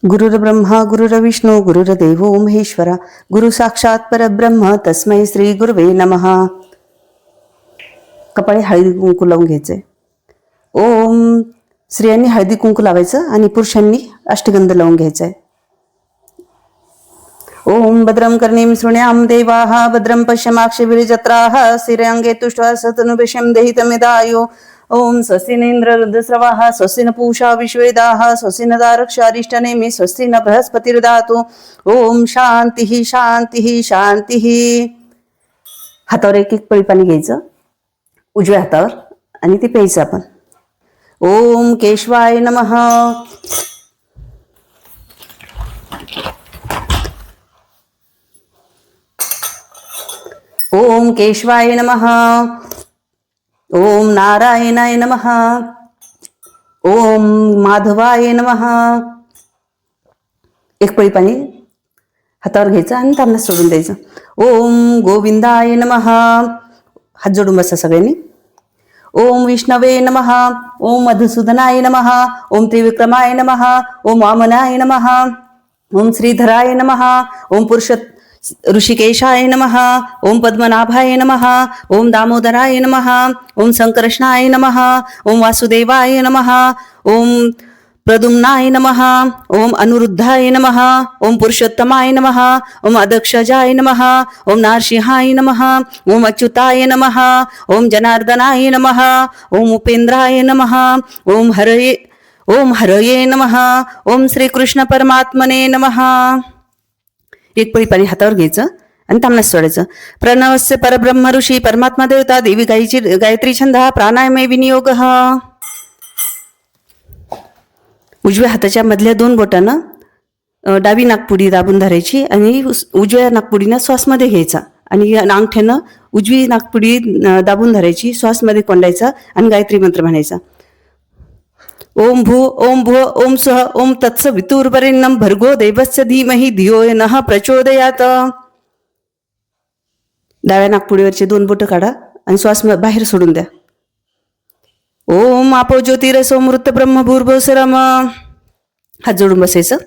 गुरुर्ब्रह्मा गुरुर्विष्णू गुरुर्देवो महेश्वरा गुरु साक्षात परब्रह्म तस्मै श्री गुरुवे नमः. कपाळी हळदी कुंकू लावून घ्यायचे. ओम स्त्रियांनी हळदी कुंकू लावायचं आणि पुरुषांनी अष्टगंध लावून घ्यायचंय. ओम भद्रं कर्णीं शृणुयाम देवाः भद्रं पश्यमाक्षभिर्जत्राः स्थिरांगे तुष्ट्वा सतनुभिषं देहितमिदायो. ओम स्वस्ति न इंद्र रुद्रस्रवाः स्वस्ति न पूषा विश्वेदाः स्वस्ति न दारक्षारिष्टनेमि स्वस्ति न बृहस्पतिर्दधातु. ओम शांती शांती शांती. हातावर एक एक पळी पाणी घ्यायचं उजव्या हातावर आणि ते प्यायचं आपण. ओम केशवाय नमः. ओम केशवाय नमः. ओम नारायणाय नमः. ओम माधवाय नमः. एक पळी पाणी हातावर घ्यायचं आणि त्यांना सोडून द्यायचं. ओम गोविंदाय नमः. हात जोडून बसा सगळ्यांनी. ओम विष्णवे नमः. ओम मधुसूदनाय नमः. ओम त्रिविक्रमाय नमः. ओम वामनाय नमः. ओम श्रीधराय नमः. ओम ऋषिकेशाय नमः. ओम पद्मनाभाय नमः. ओम दामोदराय नमः. ओम संकर्षणाय नमः. ओम वासुदेवाय नमः. ओम प्रद्युम्नाय नमः. ओम अनिरुद्धाय नमः. ओम पुरुषोत्तमाय नमः. ओम अदक्षजाय नमः. ओम नारसिंहाय नमः. ओम अच्युताय नमः. ओम जनार्दनाय नमः. ओम उपेंद्राय नमः. ओम हरये नमः. ओम श्रीकृष्ण परमात्मने नमः. एक पळी पाणी हातावर घ्यायचं आणि तामणास सोडायचं. प्रणवस्य परब्रह्म ऋषी परमात्मा देवता देवी गायत्री छंद प्राणायामे विनियोग. उजव्या हाताच्या मधल्या दोन बोटानं डावी नाकपुडी दाबून धरायची आणि उजव्या नाकपुडीनं श्वासमध्ये घ्यायचा आणि अंगठ्यानं उजवी नाकपुडी दाबून धरायची, श्वासमध्ये कोंडायचा आणि गायत्री मंत्र म्हणायचा. ओम भू ओम भुव ओम स्वः ओम तत्सवितुर्वरेण्यं भर्गो देवस्य धीमहि धियो यो नः प्रचोदयात्. डाव्या नाकपुडीवरचे दोन बोटं काढा आणि श्वास बाहेर सोडून द्या. ओम आपो ज्योतिरसो मृत ब्रह्म भूर्भुवस्सुरम. हात जोडून बसायचं.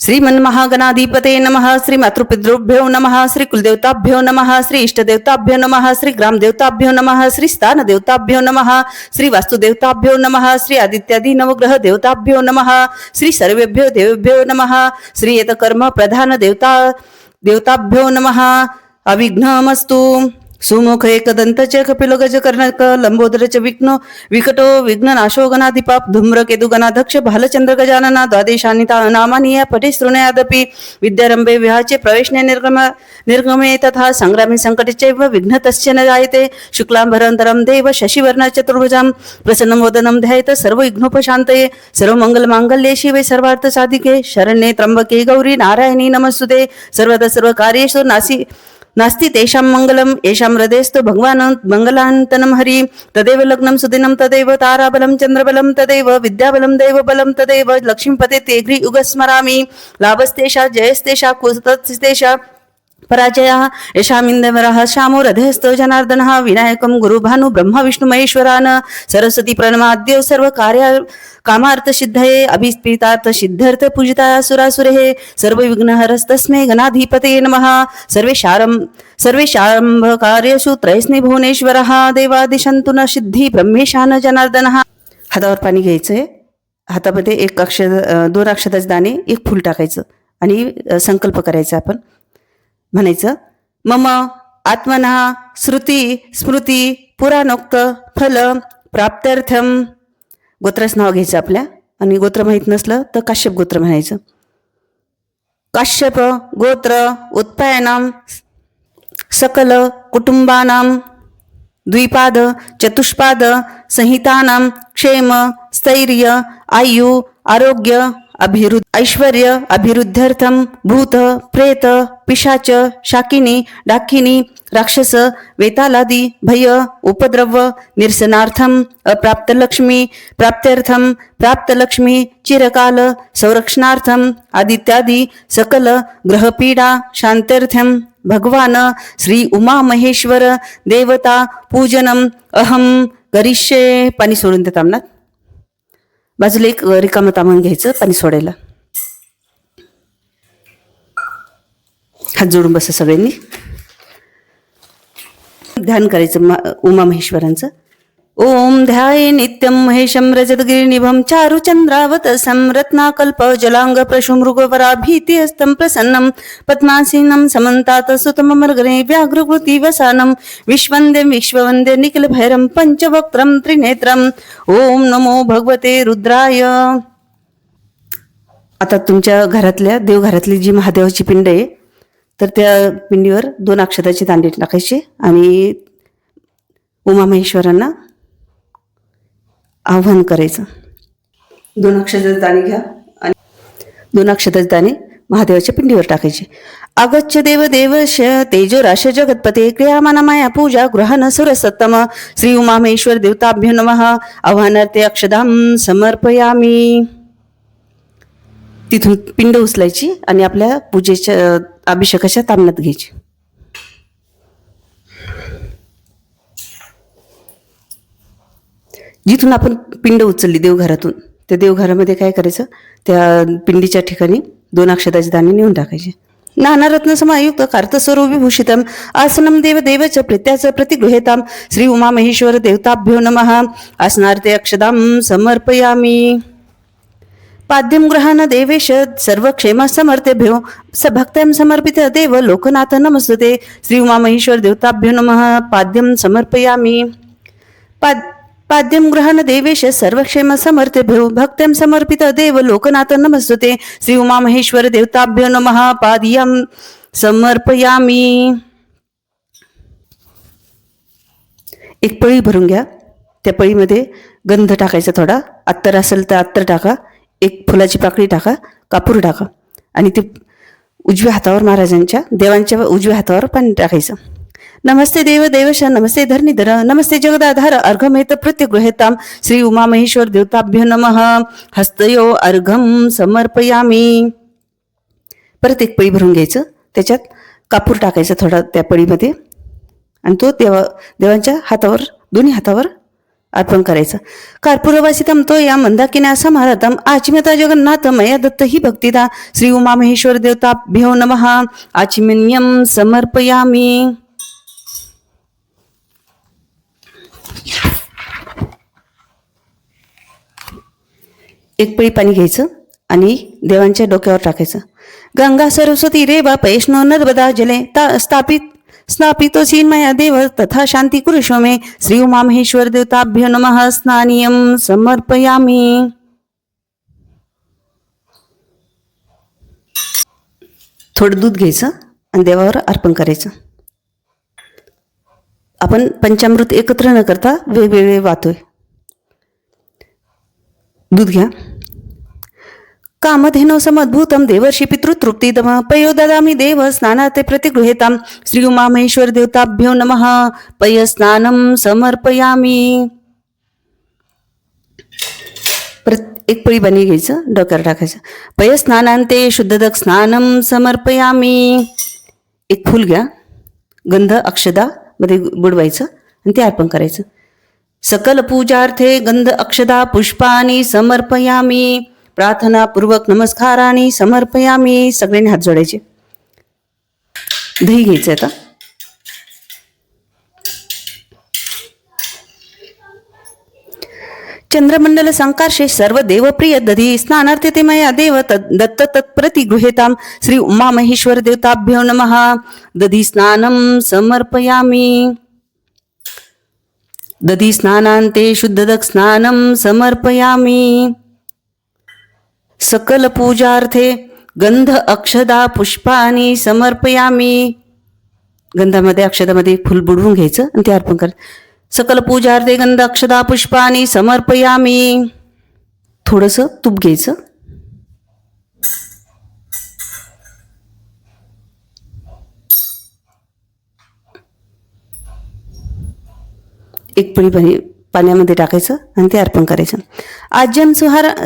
श्रीमन महागणाधिपते नमः. श्री मातृपितृभ्यो नमः. श्री कुलदेवताभ्यो नमः. श्री इष्टदेवताभ्यो नमः. श्री ग्रामदेवताभ्यो नमः. श्री स्थानदेवताभ्यो नमः. श्री वास्तुदेवताभ्यो नमः. श्री आदित्यादि नवग्रह देवताभ्यो नमः. श्री सर्वेभ्यो देवेभ्यो नमः. श्री यतकर्म प्रधान देवताभ्यो नमः. अविघ्नमस्तु. सुमुख एकदंत च कपिलो गजकर्णक लंबोदर च विकटो विघ्ननाशो गणाधिपाप धूम्र केतु गणाध्यक्ष भालचंद्र गजानना द्वादेशानि नामानि पठे शृणुयादपि. विद्यारंभे विहाचे प्रवेशने निर्गमे तथा संग्रामे संकटचैव विघ्नतस्य न जायते. शुक्लांबरधरं देव शशिवर्ण चतुर्भुजां प्रसन्नं वदनं ध्यायेत सर्वविघ्नोपशान्तये. सर्वमंगलमांगल्ये शिवे सर्वार्थ साधिके शरण्ये त्र्यंबके गौरी नारायणी नमस्तुते. सर्वदा सर्वकार्येषु नास्ति तेषां मंगलम येषां हृदयस्थो भगवान् मंगलान्तनं हरि. तदेव लग्नं सुदिनं तदेव ताराबलं चंद्रबलं तदेव विद्याबलं देवबलं तदेव लक्ष्मीपते तेघ्री युगस्मरामि. लाभस्तेषा जयस्तेषा कुतस्तेषा पराजयः यशामिन्दवरः श्यामो हृदयस्थो जनार्दनः. विनायकं गुरुभानु ब्रह्म विष्णु महेश्वरान्. सरस्वती प्रणमाद्यो सर्व कार्य कामार्थ सिद्धये अभिस्पितार्थ सिद्ध्यर्थ पूजिताय सुरासुरे. सर्व विघ्नहरस्तस्मै गणाधिपते नमः. सर्वेषां कार्येषु त्रयस्नि भुवनेश्वरः. देवादिशन्तु न सिद्धी ब्रह्मेशान जनार्दनः. हातावर पाणी घ्यायचंय. हातामध्ये दोन अक्षताचे दाणे एक फूल टाकायचं आणि संकल्प करायचा. आपण म्हणायचं मम आत्मना श्रुती स्मृती पुराणोक्त फल प्राप्त्यर्थम. गोत्राचं नाव घ्यायचं आपल्या आणि गोत्र माहीत नसलं तर काश्यप गोत्र म्हणायचं. काश्यप गोत्र उत्पयनम सकल कुटुंबानां द्विपाद चतुष्पाद संहितानां क्षेम स्थैर्य आयु आरोग्य ऐश्वर्य अभिवृद्ध्यर्थम भूत प्रेत पिशाच शाकिनी डाकिनी राक्षस वेतालादी भय उपद्रव निरसनार्थम अप्राप्त लक्ष्मी प्राप्त्यर्थम प्राप्त लक्ष्मी चिरकाल संरक्षणार्थम आदित्यादी सकल ग्रहपीडा शांत्यर्थम भगवान श्री उमा महेश्वर देवता पूजनम अहम करिष्ये. पाणी सोडून त्या तामणात बाजूला एक रिकामं तामण घ्यायचं पाणी सोडायला. हात जोडून बसा सगळ्यांनी. ध्यान करायचं उमा महेश्वरांचं. ओम ध्याये नित्यं महेशं रजतगिरिनिभं चारुचंद्रावतसं रत्नाकल्प जलांग प्रशुमृगवराभीतिहस्तं प्रसन्नं पद्मासीनं समन्तात सुतममर्गणे व्याघ्रकृति वसानं विश्ववन्द्यं विश्ववन्द्य निखिलभैरं पंचवक्त्रं त्रिनेत्रं. ओम नमो भगवते रुद्राय. आता तुमच्या घरातल्या देवघरातली जी महादेवाची पिंड आहे तर त्या पिंडीवर 2 अक्षताची दांडे टाकायचे आणि उमामहेश्वरांना आव्हान करायचं. 2 अक्षताचे दाणे घ्या आणि 2 अक्षताचे दाणे महादेवाच्या पिंडीवर टाकायचे. आगच्छ देव देवश तेजो राश जगतपते क्रियामाना माया पूजा गृहन सुरसत्तम श्री उमामहेश्वर देवताभ्यो नमः. आव्हानार्थे अक्षदाम समर्पयामी. तिथून पिंड उचलायची आणि आपल्या पूजेच्या अभिषेकाच्या तामणात घ्यायची. जिथून आपण पिंड उचलली देवघरातून त्या देवघरामध्ये काय करायचं, त्या पिंडीच्या ठिकाणी 2 अक्षताचे दाणे नेऊन टाकायचे. नानारत्न समायुक्त कार्तस्वरूप विभूषितम आसनम देव देवच प्रीत्याच प्रतिगृहेताम श्री उमामहेश्वर देवताभ्यो नमः. आसनार्थे अक्षदाम समर्पयामी. पाद्यम ग्रहण देवेश सर्व क्षेम समर्थेभ्यो भक्त्यां समर्पित देव लोकनाथ नमस्ते श्री उमामहेश्वर देवताभ्यो नमः. पाद्यम समर्पयामी. पाद्यम ग्रहण देवेश सर्वक्षेम समर्थेभ्यो भक्त्यां समर्पित देव लोकनाथ नमस्ते श्री उमामहेश्वर देवताभ्यो नमः. पाद्यम समर्पयामी. एक पळी भरून घ्या. त्या पळीमध्ये गंध टाकायचा, थोडा अत्तर असेल तर अत्तर टाका, एक फुलाची पाकळी टाका, कापूर टाका आणि ते उजव्या हातावर महाराजांच्या देवांच्या उजव्या हातावर पाणी टाकायचं. नमस्ते देव देवश नमस्ते धरणीधर नमस्ते जगदाधार अर्घमेत प्रत्यगृहेताम श्री उमामहेश्वर देवताभ्यो नमः. हस्तयो अर्घम समर्पयामी. परत एक पळी भरून घ्यायचं, त्याच्यात कापूर टाकायचा थोडा त्या पळीमध्ये आणि तो देवांच्या हातावर, दोन्ही हातावर अर्पण करायचं. कर्पूरवासितम तो या मंदाकिन्या समारतम आचिम्यता जगन्नाथ मया दत्त ही भक्तिदा श्री उमामहेश्वर देवताभ्यो नमः. आचिमन्यम समर्पयामी. एक पळी पाणी घ्यायचं आणि देवांच्या डोक्यावर टाकायचं. गंगा सरस्वती रेवा पैष्णो नर्मदा जले स्थापितो सीन्मया देव तथा शांती कुरुषो मे श्री उमामहेश्वर देवताभ्यो नमः. स्नानियम समर्पयामी. थोडं दूध घ्यायचं आणि देवावर अर्पण करायचं. आपण पंचामृत एकत्र न करता वेगवेगळे वाहतोय. दूध घ्या. कामधेनो समद्भूतम देवर्षी पितृतृप्तिदम पयो ददामि देव स्नानाते प्रतिगृहेताम श्री उमामहेश्वर देवताभ्यो नमः. पय स्नानम समर्पयामी. एक पळी पाणी घ्यायचं, डोक्यावर टाकायचं. पय स्नानांते शुद्धदक स्नानम समर्पयामी. एक फूल घ्या, गंध अक्षदा मध्ये बुडवायचं आणि ते अर्पण करायचं. सकल पूजार्थे गंध अक्षदा पुष्पानी समर्पयामी. प्रार्थना पूर्वक नमस्कारानी समर्पयामी. सगळ्यांनी हात जोडायचे. दही घ्यायचं आता. चंद्रमंडल संकार्षे सर्व देवप्रिय दधी स्नानार्थे ते मया देव दत्त तत्प्रति गृहेताम श्री उमामहेश्वर देवताभ्यो नमः. दधी स्नानम समर्पयामी. दधी स्नानांते शुद्धदक स्नानम समर्पयामी. सकल पूजार्थे गंध अक्षदा पुष्पानी समर्पयामी. गंधामध्ये अक्षदामध्ये फुल बुडवून घ्यायचं आणि ते अर्पण कर. सकल पूजार्थे गंध अक्षदा पुष्पानी समर्पयामी. थोडंसं तूप घ्यायचं. एक पळी पाण्यामध्ये टाकायचं आणि ते अर्पण करायचं. आज्यम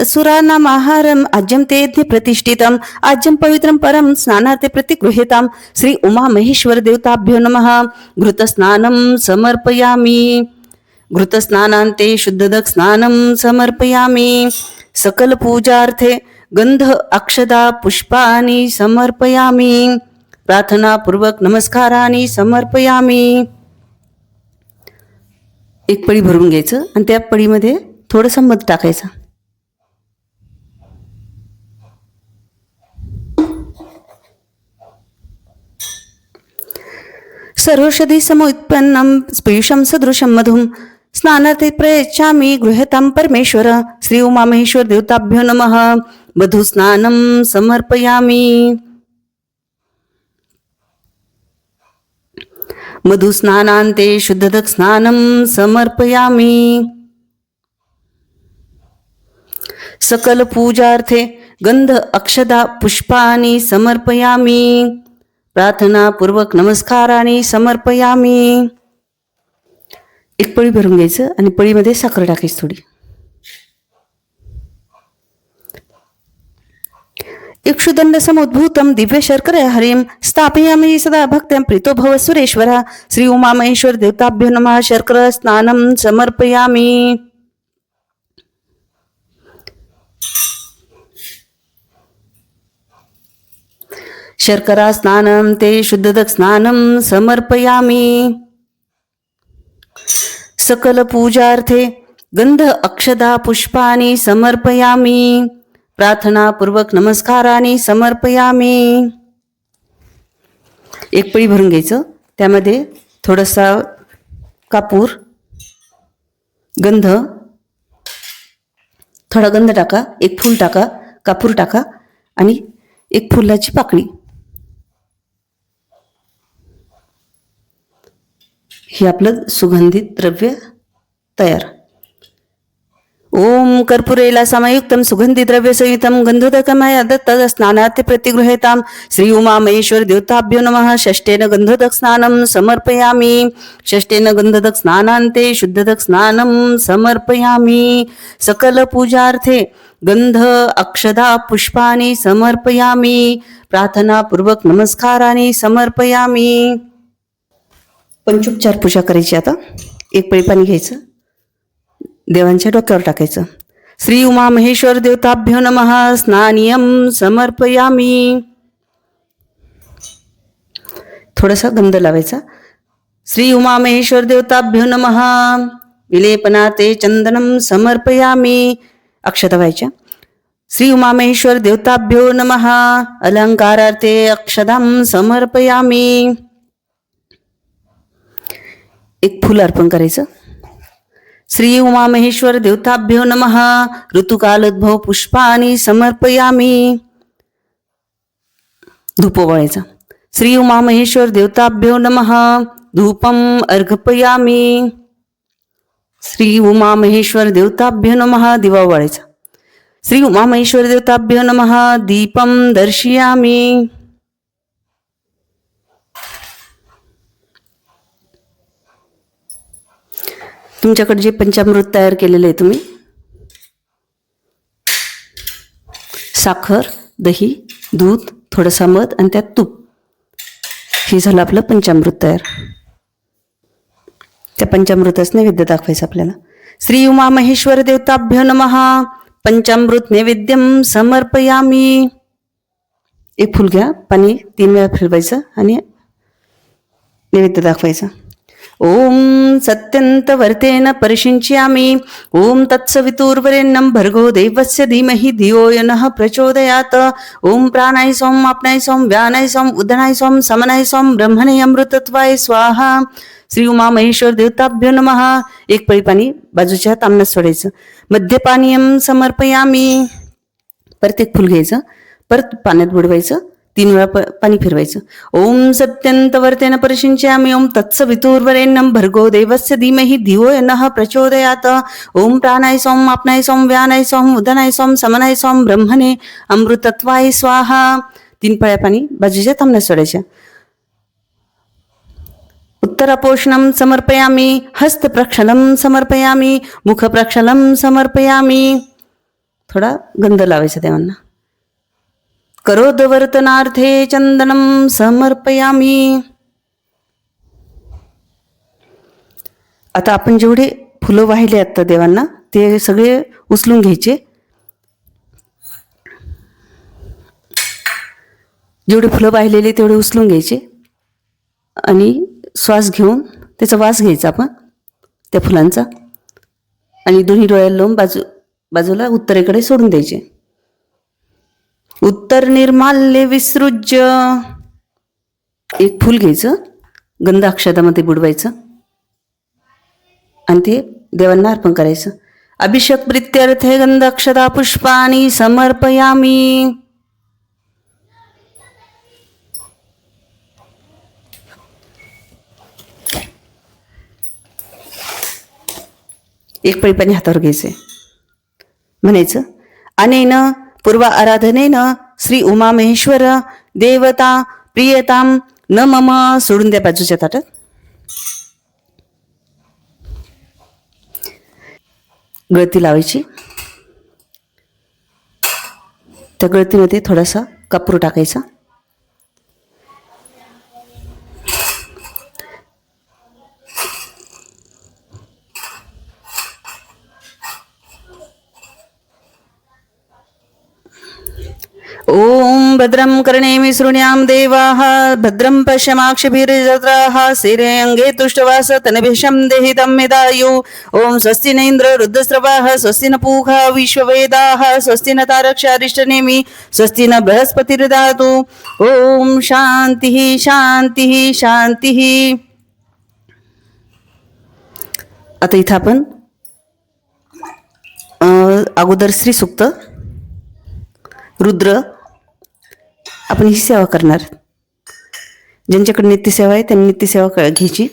सुरानाम आहारम आज्यम ते प्रतिष्ठितम आज्यम पवित्रम परम स्नानार्थे प्रतिगृहीताम श्री उमा महेश्वर देवताभ्यो नमः. घृतस्नानं समर्पयामी. घृतस्नानान्ते शुद्धदक स्नानं समर्पयामी. सकल पूजार्थे गंध अक्षदा पुष्पानि समर्पयामी. प्रार्थनापूर्वक नमस्कारानि समर्पयामी. एक पळी भरून घ्यायचं आणि त्या पळीमध्ये थोडंसं मध टाकायचं. सर्वौषधी समुत्पन्नं पीयूषं सदृशं मधुं स्नानार्थे प्रयच्छामि गृह्यतां परमेश्वर. श्री उमामहेश्वर देवताभ्यो नमः. मधुस्नानं समर्पयामि. मधुस्नानान्ते शुद्धदक स्नानं समर्पयामि. सकल पूजार्थे गंध अक्षदा पुष्पानि समर्पयामि. प्रार्थनापूर्वक नमस्कारानि समर्पयामि. एक पळी भरून घ्यायचं आणि पळीमध्ये साखर टाकायची थोडी. इक्षुदंड समुद्भूतं दिव्य शर्करा हरिं स्थापयामि सदा भक्त्यां प्रीतो भव सुरेश्वर. श्री उमामहेश्वर देवताभ्यो नमः. शर्करा स्नानं समर्पयामि. शर्करा स्नानं ते शुद्धदक स्नानं समर्पयामि. सकल पूजार्थे गंध अक्षदा पुष्पानि समर्पयामि. प्रार्थनापूर्वक नमस्कारानि समर्पयामि. एक पळी भरून घ्यायचं, त्यामध्ये थोडासा कापूर गंध थोडा गंध टाका, एक फूल टाका, कापूर टाका आणि एक फुलाची पाकळी. हे आपलं सुगंधित द्रव्य तयार. ओम कर्पूरेला समायुक्तं सुगंधी द्रव्य संयुक्तं गंधोदकमय दत्त स्नानार्थे प्रतिगृहीतां श्री उमा महेश्वर देवताभ्यो नमः. षष्ठेन गंधोदक स्नानं समर्पयामि. षष्ठेन गंधोदक स्नानान्ते शुद्धदक स्नानं समर्पयामि. सकल पूजार्थे गंध अक्षदा पुष्पानि समर्पयामि. प्रार्थनापूर्वक नमस्कारानि समर्पयामि. पंचोपचार पूजा करायची. आता एक पळी पाणी घ्यायचं, देवांच्या डोक्यावर टाकायचं. श्री उमा महेश्वर देवताभ्यो नमः. स्नानियम समर्पयामि. थोडासा गंध लावायचा. श्री उमा महेश्वर देवताभ्यो नमः. विलेपनाते चंदनम समर्पयामि. अक्षता व्हायच्या. श्री उमा महेश्वर देवताभ्यो नमः. अलंकारार्थे अक्षदां समर्पयामि. एक फूल अर्पण करायचं. श्री उमा महेश्वर देवताभ्यो नमः. ऋतुकालोद्भव पुष्पानि समर्पयामि. धूप ओवाळायचा. श्री उमा महेश्वर देवताभ्यो नमः. धूपम अर्घपयामि. श्री उमा महेश्वर देवताभ्यो नमः. दिवा ओवाळायचा. श्री उमा महेश्वर देवताभ्यो नमः. दीपम दर्शयामि. तुमच्याकडे जे पंचामृत तयार केलेलं आहे तुम्ही, साखर, दही, दूध, थोडंसं मध आणि त्यात तूप, हे झालं आपलं पंचामृत तयार. त्या पंचामृताच नैवेद्य दाखवायचं आपल्याला. श्री उमा महेश्वर देवताभ्यो नमः. पंचामृत नैवेद्यम समर्पयामि. एक फूल घ्या, पाणी 3 वेळा फिरवायचं आणि नैवेद्य दाखवायचा. ओम सत्यंतवर्तेन परिशिंच्यामि. ओम तत्सवितुर्वरेण्यं भर्गो देवस्य धीमहि धियो यो नः प्रचोदयात्. ओम प्राणाय सोम आपनाय सोम व्यानाय सोम उदनाय सोम समनाय सोम ब्रह्मणे अमृतत्वाय स्वाहा. श्री उमा महेश्वर देवताभ्यो नमः. एक पळी पाणी बाजूच्या तांब्यात सोडायचं. मध्यपानीयम समर्पयामि. परत एक फूल घ्यायचं, परत पाण्यात बुडवायचं, 3 वेळा पाणी फिरवायचं. ओम सत्यंतवर्तेन परिशिंच्यामि. ओम तत्सवितुर्वरेण्यं भर्गो देवस्य धीमहि धियो यो नः प्रचोदयात्. ओम प्राणाय सोम आपनाय सोम व्यानाय सोम उदनाय सोम समनाय सोम ब्रह्मणे अमृतत्वाय स्वाहा. 3 पळ्या पाणी बाजूच्या तांब्यात सोडायच्या. उत्तरपोषणं समर्पयामि, हस्तप्रक्षालन समर्पयामि, मुखप्रक्षालन समर्पयामि. थोडा गंध लावायचा देवांना. करोदवर्तनार्थे चंदनं समर्पयामि. आता आपण जेवढे फुलं वाहिले आता देवांना ते सगळे उचलून घ्यायचे. जेवढे फुलं वाहिलेले तेवढे उचलून घ्यायचे आणि श्वास घेऊन त्याचा वास घ्यायचा आपण त्या फुलांचा आणि दोन्ही डोळ्याला लावून बाजूला उत्तरेकडे सोडून द्यायचे. उत्तर निर्माल्य विसृज्य. एक फूल घ्यायचं, गंध अक्षतामध्ये बुडवायचं आणि ते देवांना अर्पण करायचं. अभिषेक प्रीत्यर्थे गंध अक्षता पुष्पाणि समर्पयामि. एक पळी पाणी हातावर घ्यायचे. म्हणायचं अनेन पूर्व आराधनेन श्री उमा महेश्वर देवता प्रियताम न मम. सोडून द्या बाजूच्या ताटात. गळती लावायची. त्या गळतीमध्ये थोडासा कपूर टाकायचा. ओम भद्रं कर्णेमि शृणुयाम देवाः भद्रं पश्यमाक्षभिर्यजत्राः स्थिरे अंगे तुष्टवास तनभिषं देहितं मेदायु. ओम स्वस्ति न इंद्र रुद्रस्रवाः स्वस्ति न पूषा विश्ववेदाः स्वस्ति न तारक्षारिष्टनेमि स्वस्ति न बृहस्पतिर्दधातु. ओम शांतिः शांतिः शांतिः. आता इथं आपण अगोदर श्री सूक्त रुद्र आपण ही सेवा करणार. ज्यांच्याकडे नित्यसेवा आहे त्यांनी नित्यसेवा घ्यायची.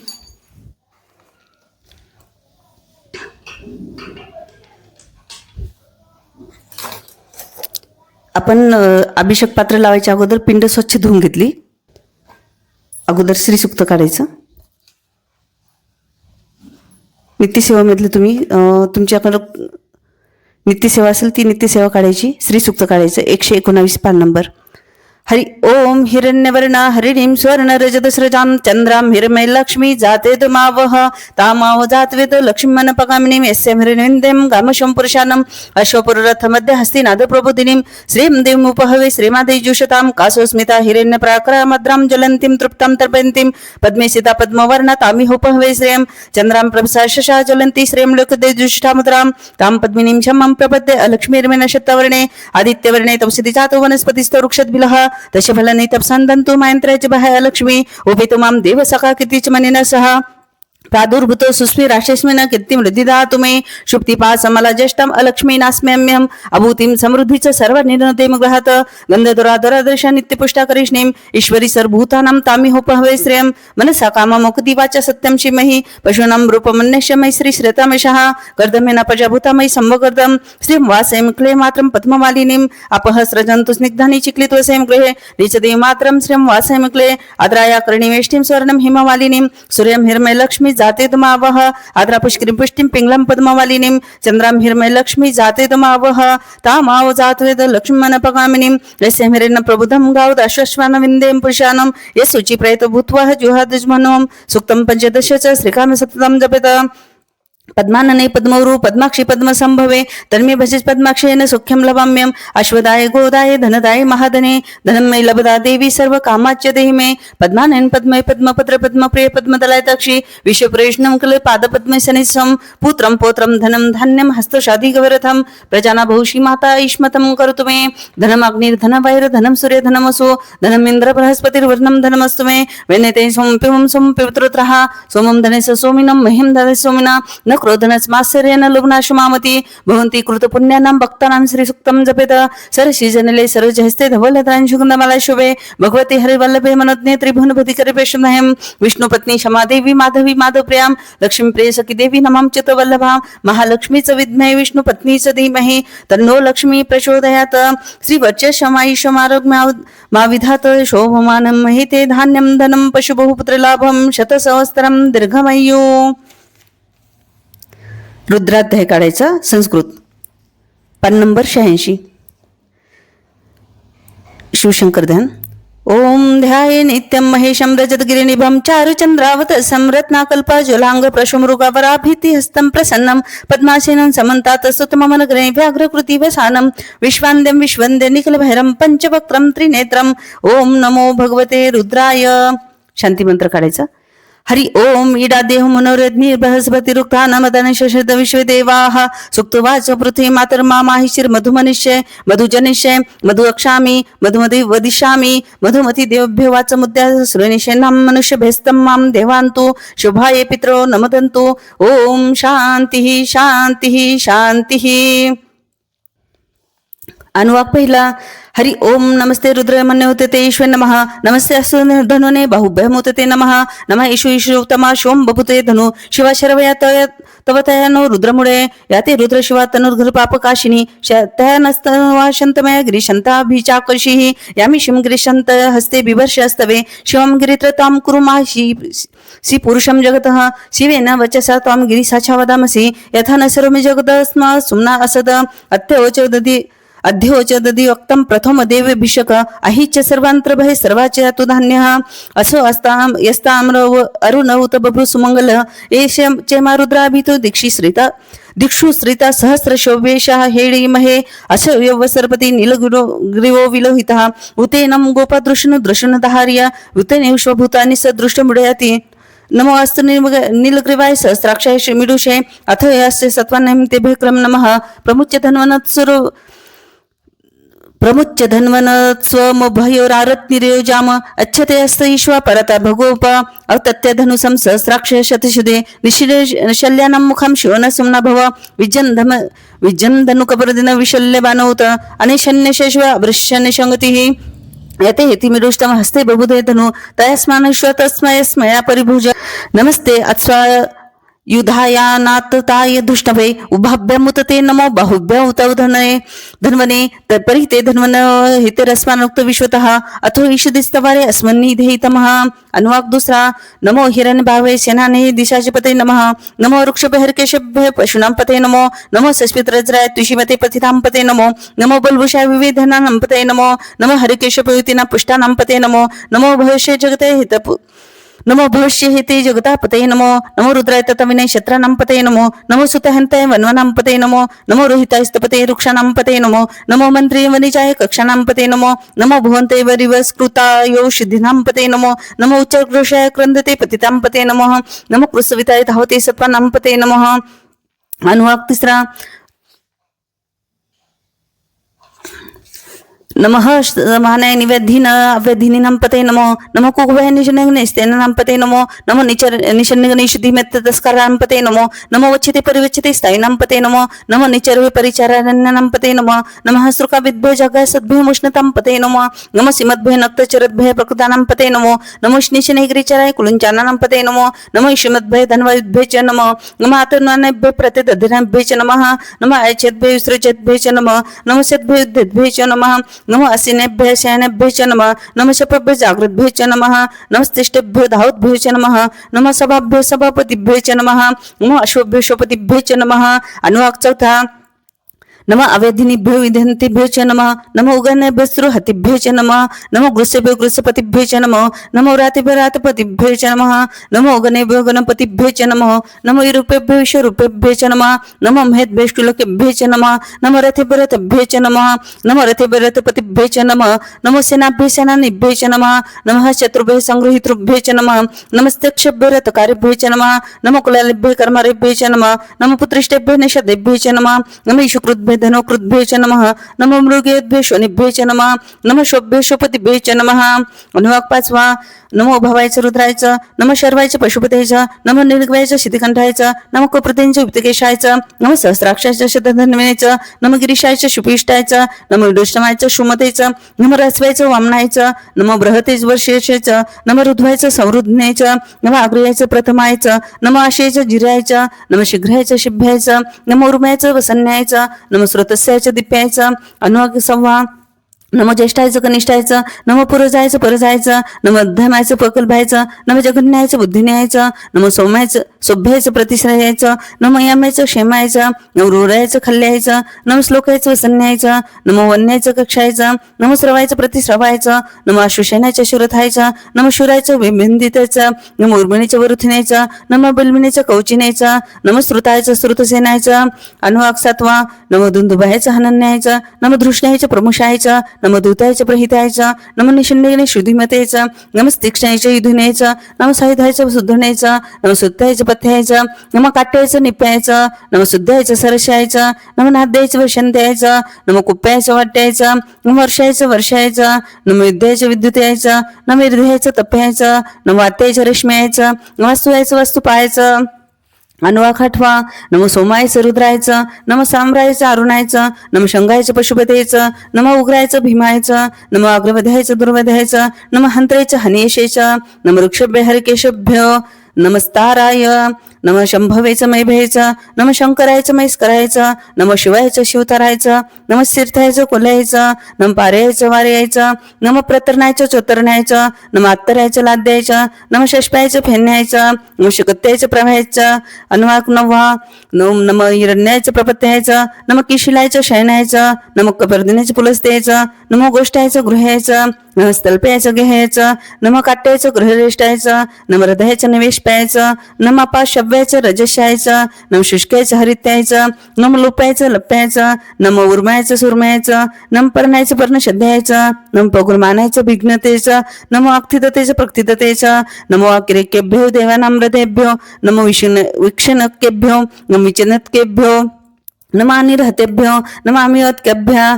आपण अभिषेक पात्र लावायच्या अगोदर पिंड स्वच्छ धुवून घेतली. अगोदर श्रीसूक्त काढायचं. नित्यसेवामधले तुम्ही तुमच्याकडं नित्यसेवा असेल ती नित्यसेवा काढायची. श्रीसूक्त काढायचं. 119 पान नंबर. हरि ओम हिरण्यवर्ण हरिणीं स्वर्ण रजतस्रजां चंद्रां हिरमय लक्ष्मी जाते मावह तामाव जातवेद लक्ष्मण पगामिनीं यस्यां हिरण्यं गामशं पुरुषानं अश्वपुररथ मध्य हस्तिनाद प्रबोधिनीं श्रीं देवमुपहवे श्रीमादे जुषतां कासोस्मिता हिरण्य प्राक्रामद्रां ज्वलन्तीं तृप्तां तर्पयन्तीं पद्मे सीता पद्मवर्णा तामिहोपहवे श्रियं चंद्रां प्रभसा शशा ज्वलन्ति श्रियं लोकदे जुष्टामुद्रां तां पद्मिनीं शमं प्रपद्ये अलक्ष्मीर्मेण शतवर्णे आदित्यवर्णे तपसिति जातो वनस्पतिस्थो वृक्षद्भिलः दशफलने तपसंदंतु मायंत्राचे बाह्य लक्ष्मी उभे तुमाम देव सखा कीर्तीच मनिना सह प्रादुर्भूतो सुस्मी राशेस्मिन कीर्तिं वृद्धिदा तुमे शुक्तिपा समला ज्येष्ठम अलक्ष्मी नास्म्यम्यम अभूतिं समृद्धीच सर्व निर्णते ग्रहात गंधदुरादुरादर्श नित्यपुष्टा करिष्णीं ईश्वरी सर्वभूतानां तामिहोपहवे श्रेयं मनसा काम मुक्ति वाचा सत्यं शिमहि पशूनां रूपमन्यश्यमय श्री श्रेतमेशः कर्दमेन प्रजाभूतामयि संवगर्दं श्रीं वासें क्ले मात्रं पद्ममालिनीं अपह स्रजन्तु स्निग्धानि चिक्लित्वसें गृहे नीचदेव मात्रं श्रीं वासें क्ले आद्राया कर्णिवेष्टिं स्वर्णं हिममालिनीं सूर्यं हिरमय लक्ष्मी जाते तमावह आद्रा पुष्करीं पुष्टिं पिंगलं पद्ममालिनीं चंद्रां हिरमय लक्ष्मी जाते तमावह तामाव जातवेद लक्ष्मण पगामिनीं यस्य हिरण्य प्रबुद्धं गावद अश्वश्वान विन्दें पुरुषानं यस्सुचि प्रयतो भूत्वा जुहादज्मनों सुक्तं पंचदश च श्रीकाम सततं जपेत पद्मानने पद्मौरु पद्माक्षी पद्म संभवे तन्मे भजित पद्माक्षेन सुख्यं लभाम्यं अश्वदाय गोदाय धनदाय महाधने धनमय लभदा देवी सर्व कामाच्य देहि मे पद्मानन पद्मय पद्मपत्र पद्मप्रिय पद्मदलायताक्षी विश्वप्रेष्णं कले पादपद्मे सनिसं पुत्रं पौत्रं धनं धान्यं हस्तशादी गवरथं प्रजाना बहुषी माता ईश्मतं करोतु मे धनमग्निर्धनवैर धनं सूर्यधनमसो धनमिन्द्र बृहस्पतिर्वर्णं धनमस्तु मे वेनेते सोम पिवं सोम पितृत्रः सोमं धनेश सोमिनं मह्यं धने सोमिना न न क्रोधनच मात्सर्येन लुब्नाशमामती भवन्ति कृतपुण्यानां भक्तानां श्रीसुक्तं जपेत सरसि जनले सरोजहस्ते धवलतांशुकुन्दमाला शुभे भगवती हरिवल्लभे मनोज्ञे त्रिभुवनपति करिपेशमहं विष्णुपत्नी क्षमादेवी माधवी माधवप्रियां लक्ष्मीप्रिय सखी देवी नमां चित्तवल्लभां महालक्ष्मीच विद्महे विष्णुपत्नीच धीमहि तन्नो लक्ष्मी प्रचोदयात् श्रीवच्चशमायुषमारोग्य मा विधात शोभमानं महिते धान्यं धनं पशुबहुपुत्रलाभं शतसहस्रं दीर्घमयू. रुद्राध्याय काढायचा. संस्कृत. पान नंबर 86. शिवशंकर ध्यान. ओम ध्याये नित्यं महेशं रजतगिरिनिभं चारुचंद्रावत संरत्नाकल्पज्वलांग प्रशुमृगवराभितिहस्तं प्रसन्नं पद्मासेनं समन्तात स्तुतममनग्रे व्याघ्रकृति वसानं विश्वान्द्यं विश्वन्द्य निखिलभैरं पंचवक्त्रं त्रिनेत्रं. ओम नमो भगवते रुद्राय. शांती मंत्र काढायचा. हरि ओम ईडा देह मनोरज्ञ बृहस्पति रुक्ता नमदन शशद विश्वदेवाः सुक्तवाच पृथ्वी मातर्मा माहिशिर मधुमनिष्य मधुजनिष्य मधु अक्षामि मधुमति वदिष्यामि मधुमति देवभ्यो वाचमुद्या श्रेणिशेनां मनुष्यभेस्तं मां देवान्तु शुभाय पितरो नमदन्तु. ओम शांतिः शांतिः शांतिः. अनुवाक पहिला. हरि ओम नमस्ते रुद्र मन्योते ते ईश्वर नमः नमस्ते अस्तु धनुने बाहुभ्यमुते नमः नमः ईशु ईशुतमा शोम बभुते धनु शिवा शरवया तवतयानो रुद्रमुळे याते रुद्र शिवा तनुर्घर पापकाशिनी तयानस्तवा शंतमय गिरिशंताभिचाकर्षिः यामि शिम गिरिशंत हस्ते बिभर्ष अस्तवे शिवं गिरित्रतां कुरुमाहि सी पुरुषं जगतः शिवेन वचसा त्वां गिरिसाचा वदामसि यथा न सर्वमि जगदस्मा सुम्ना असद अध्योच दधी वक्तं प्रथम देवेभिषक अहिच सर्वांतर्भय सर्वाच तु धान्यः असो अस्ताम यस्ताम्र अरुणौत बभ्रु सुमंगल एष चेमारुद्राभितो दिक्षु श्रिता सहस्रशोभेशः हेळी महे अशव्यव सरपती नीलग्रीवो विलोहितः उतेनं गोपादृशनु दृशनधार्य उतेने विश्वभूतानि सदृष्टमुडयति. नमो अस्तु नीलग्रीवाय सहस्राक्षाय श्रीमिडुषे अथ यस्य सत्वानं तेभ्य क्रम नमः. प्रमुच्य धन्वनत्स्वमुभयोरारत्निर्योजाम अच्छते अस्त ईश्वा परता भगोप अवतत्य धनुसं सहस्राक्ष शतशुदे निशल्यानं मुखं शिवनसुम्ना भव विजन्धनुकपरदिन विशल्यबानौत अनिशन्यशेष्व अवृश्यनिशङ्गतिः यते हितिमिरुष्टम हस्ते बबुधे धनु तयस्मानश्व तस्मय स्मया परिभुज नमस्ते अत्स्वा युधायानातताय धुष्णवे उभाभ्यमुतते नमो बाहुभ्य उतौ धन्वने परिते धन्वन हितरस्मानुक्त विश्वतः अथो ईशदिस्तवारे अस्मन्निधेतमः. अनुवाक दुसरा. नमो हिरण्यभावे सेनाने दिशाचपते नमः नमो वृक्षभ्य हरकेशभ्य पशूनां पते नमो नमो सस्मित्रज्राय तुषिमते पतितां पते नमो नमो बलभूषाय विविधानां पते नमो नमो हरिकेशपयुतिना पुष्टानां पते नमो नमो भविष्य जगते नमो भविष्य हेते जगतापते नमो नमो रुद्राय ततविनय शत्राणां पते नमो नमो सुतहन्ताय वन्वनां पते नमो नमो रोहिताय स्तपते वृक्षाणां पते नमो नमो मन्त्रे वनिजाय कक्षाणां पते नमो नमो भुवन्ते वरिवस्कृतायोषधीनां पते नमो नमो उच्चघोषाय क्रन्दते पतितां पते नमः नमो कृसविताय धावते सत्त्वानां पते नमः. अनुवाक तिसरा. नमः समानाय निवेदीन अव्यधीनां पते नमो नमो कुकुभय निशनग्नेस्तेनां पते नमो नमो निचरनिषुद्धिमेत्तस्करां पते नमो नमो वच्यते परिवच्यते स्थायिनां पते नमो नमो निचर्वे परिचारण्यानां पते नमो नमः श्रुकाविद्भ्यो जगाय सद्भ्यो मुष्णतां पते नमो नमो सीमद्भ्यो नक्तचरद्भ्यो प्रकृतानां पते नमो नमो श्निशनैग्रिचराय कुलुञ्चानां पते नमो नमो ईश्वमद्भ्यो धन्वद्भ्यो च नमो नमः आतर्नानेभ्यो प्रतिदधिनाभ्यो च नमः नमः ऐच्छद्भ्यो विसृजद्भ्यो च नमो नमो सद्भ्यो युद्धद्भ्यो च नमः नमो असिनेभ्य शयनेभ्य च नमः नमः शपभ्य जागृद्भ्य च नमः नमस्तिष्ठभ्यो धावद्भ्यो च नमः नमः सभाभ्यो सभापतिभ्यो च नमः नमो अश्वभ्यो अश्वपतिभ्यो च नमः. अनुवाक चौथा. नमः अवेदिनीभ्यो विधन्तिभ्यो च नमः नमो उगनेभ्यो स्रुहतिभ्यो च नमः नमो गृसेभ्यो गृसपतिभ्यो च नमः नमो रातिभ्यो रातपतिभ्यो च नमः नमो गणेभ्यो गणपतिभ्यो च नमः नमो ईरूपेभ्यो विश्वरूपेभ्यो च नमः नमो महेद्भ्यो श्लोकेभ्यो च नमः नमो रथेभ्यो रथेभ्यो च नमः नमो रथेभ्यो रथपतिभ्यो च नमः नमो सेनाभ्यो सेनानीभ्यो च नमः नमः शत्रुभ्यो संगृहीतृभ्यो च नमः नमस्तेक्षभ्यो रथकारेभ्यो च नमः नमो कुलालेभ्यो कर्मारेभ्यो च नमः नमो पुत्रिष्टेभ्यो निषदेभ्यो च नमः नमो ईशुकृद्भ्यो धनो कृद्भ्ये च नमः नमो मृगेभ्यो शनिभ्ये च नमः नमः शोभ्ये शोपतिभ्ये च नमः. अनुवाक 5वा. नमो भवायचं रुद्रायचं नमः शर्वायचं पशुपतेचं नमः निर्गवायचं शितिकंठायचं नमः कुप्रतेंचं युक्तकेशायचं नमः सहस्राक्षायचं शतधन्वनेचं नमः गिरीशायचं शुपिष्टायचं नमः विदुष्टमायचं शुमतेचं नमः रस्वायचं वामनायचं नमः बृहतेच वर्षेचं नमः रुद्वायचं संरुध्नेचं नमः आग्रयाचं प्रथमायचं नमः आशयाचं जिरायचं नमः शीघ्रायचं शिभ्यायचं नमः उर्म्याचं वसन्यायचं नमः स्रोतस्याचं दिप्यायचं अनुवाक 6वा. नमो ज्येष्ठायचं कनिष्ठायचं नमो पुरजायचं परजायचं नमो मध्यमायचं पकलभायचं नमो जगन्यायचं बुद्धिन्यायचं नमो सौम्याचं सभ्यायचं प्रतिश्रयायचं नमो याम्याचं क्षेमायचं नमो रुरायचं खल्यायचं नमो श्लोकायचं वसन्यायचं नमो वन्यायचं कक्षायचं नमो श्रवायचं प्रतिश्रवायचं नमो अश्वशनायचं शुरथायचं नमो शुरायचं विभिंदितायचं नमो उर्मिणीचं वरुथिनायचं नमो बलमिणीचं कौचिनायचं नमो श्रुतायचं श्रुतसेनायचं. अनुवाक 7वा. नमो दुंदुभायचं हनन्यायचं नमो धृष्णायचं प्रमुषायचं नमो दूतायचं प्रहितायचं नमो निषंडेने शुद्धिमतेचं नमो तीक्ष्णायचं युधुनेचं नमो सायुधायचं सुद्धनेचं नमो सुत्तायचं पथ्यायचं नमो काट्यायचं निप्यायचं नमो शुद्धायचं सरशायचं नमो नाद्यायचं वशंत्यायचं नमो कुप्यायचं वाट्यायचं नमो वर्षायचं वर्षायचं नमो युद्धायचं विद्युतायचं नमो हृदयाचं तप्यायचं नमो वात्यायचं रेशम्यायचं नमो वास्तुयाचं वास्तू पाहायचं. अनुवाक 8वा. नमो सोमायचं रुद्रायचं नमो साम्रायचं अरुणायचं नमो शंगायचं पशुपतेचं नमो उग्रायचं भीमायचं नमो अग्रवध्यायचं दुर्वध्यायचं नमो हंत्रेचं हनियशेचं नमो वृक्षभ्य हरिकेशभ्यो नमस्ताराय नमः शंभवेचं मैभयचं नमः शंकरायचं मैस्करायचं नमः शिवायचं शिवतारायचं नमः सिरथायचं कोल्यायचं नमः पार्यायचं वार्यायचं नमः प्रतरणायचं चोतरण्यायचं नमः आत्तरायचं लाद्यायचं नमः शष्पायचं फेन्यायचं नमः शकत्यायचं प्रवाहायचं. अनुवाक 9वा. नमः हिरण्यायचं प्रपत्यायचं नमः किशिलायचं शयनायचं नमः कपर्दिनायचं पुलस्त्यायचं नमः गोष्टायचं गृहायचं नमः स्थल्पयाचं गेहायचं नमः काट्यायचं गृहरेष्टायचं नमः हृदयाचं निवेश पायाचं नमः अपाशव्याचं रजशायचं नमः शुष्कायचं हरित्यायचं नमः लुपायचं लप्यायचं नमः उर्मायचं सुरमायचं नमः पर्णायचं पर्णशध्यायचं नमः पगुरमानायचं भिघ्नतेचं नमः अक्थिततेचं प्रक्थिततेचं नमो अकिरेकेभ्यो देवानामृतेभ्यो नमो विक्षणकेभ्यो नमो विचनत्केभ्यो नमः अनिर्हतेभ्यो नमः अमियत्केभ्यः.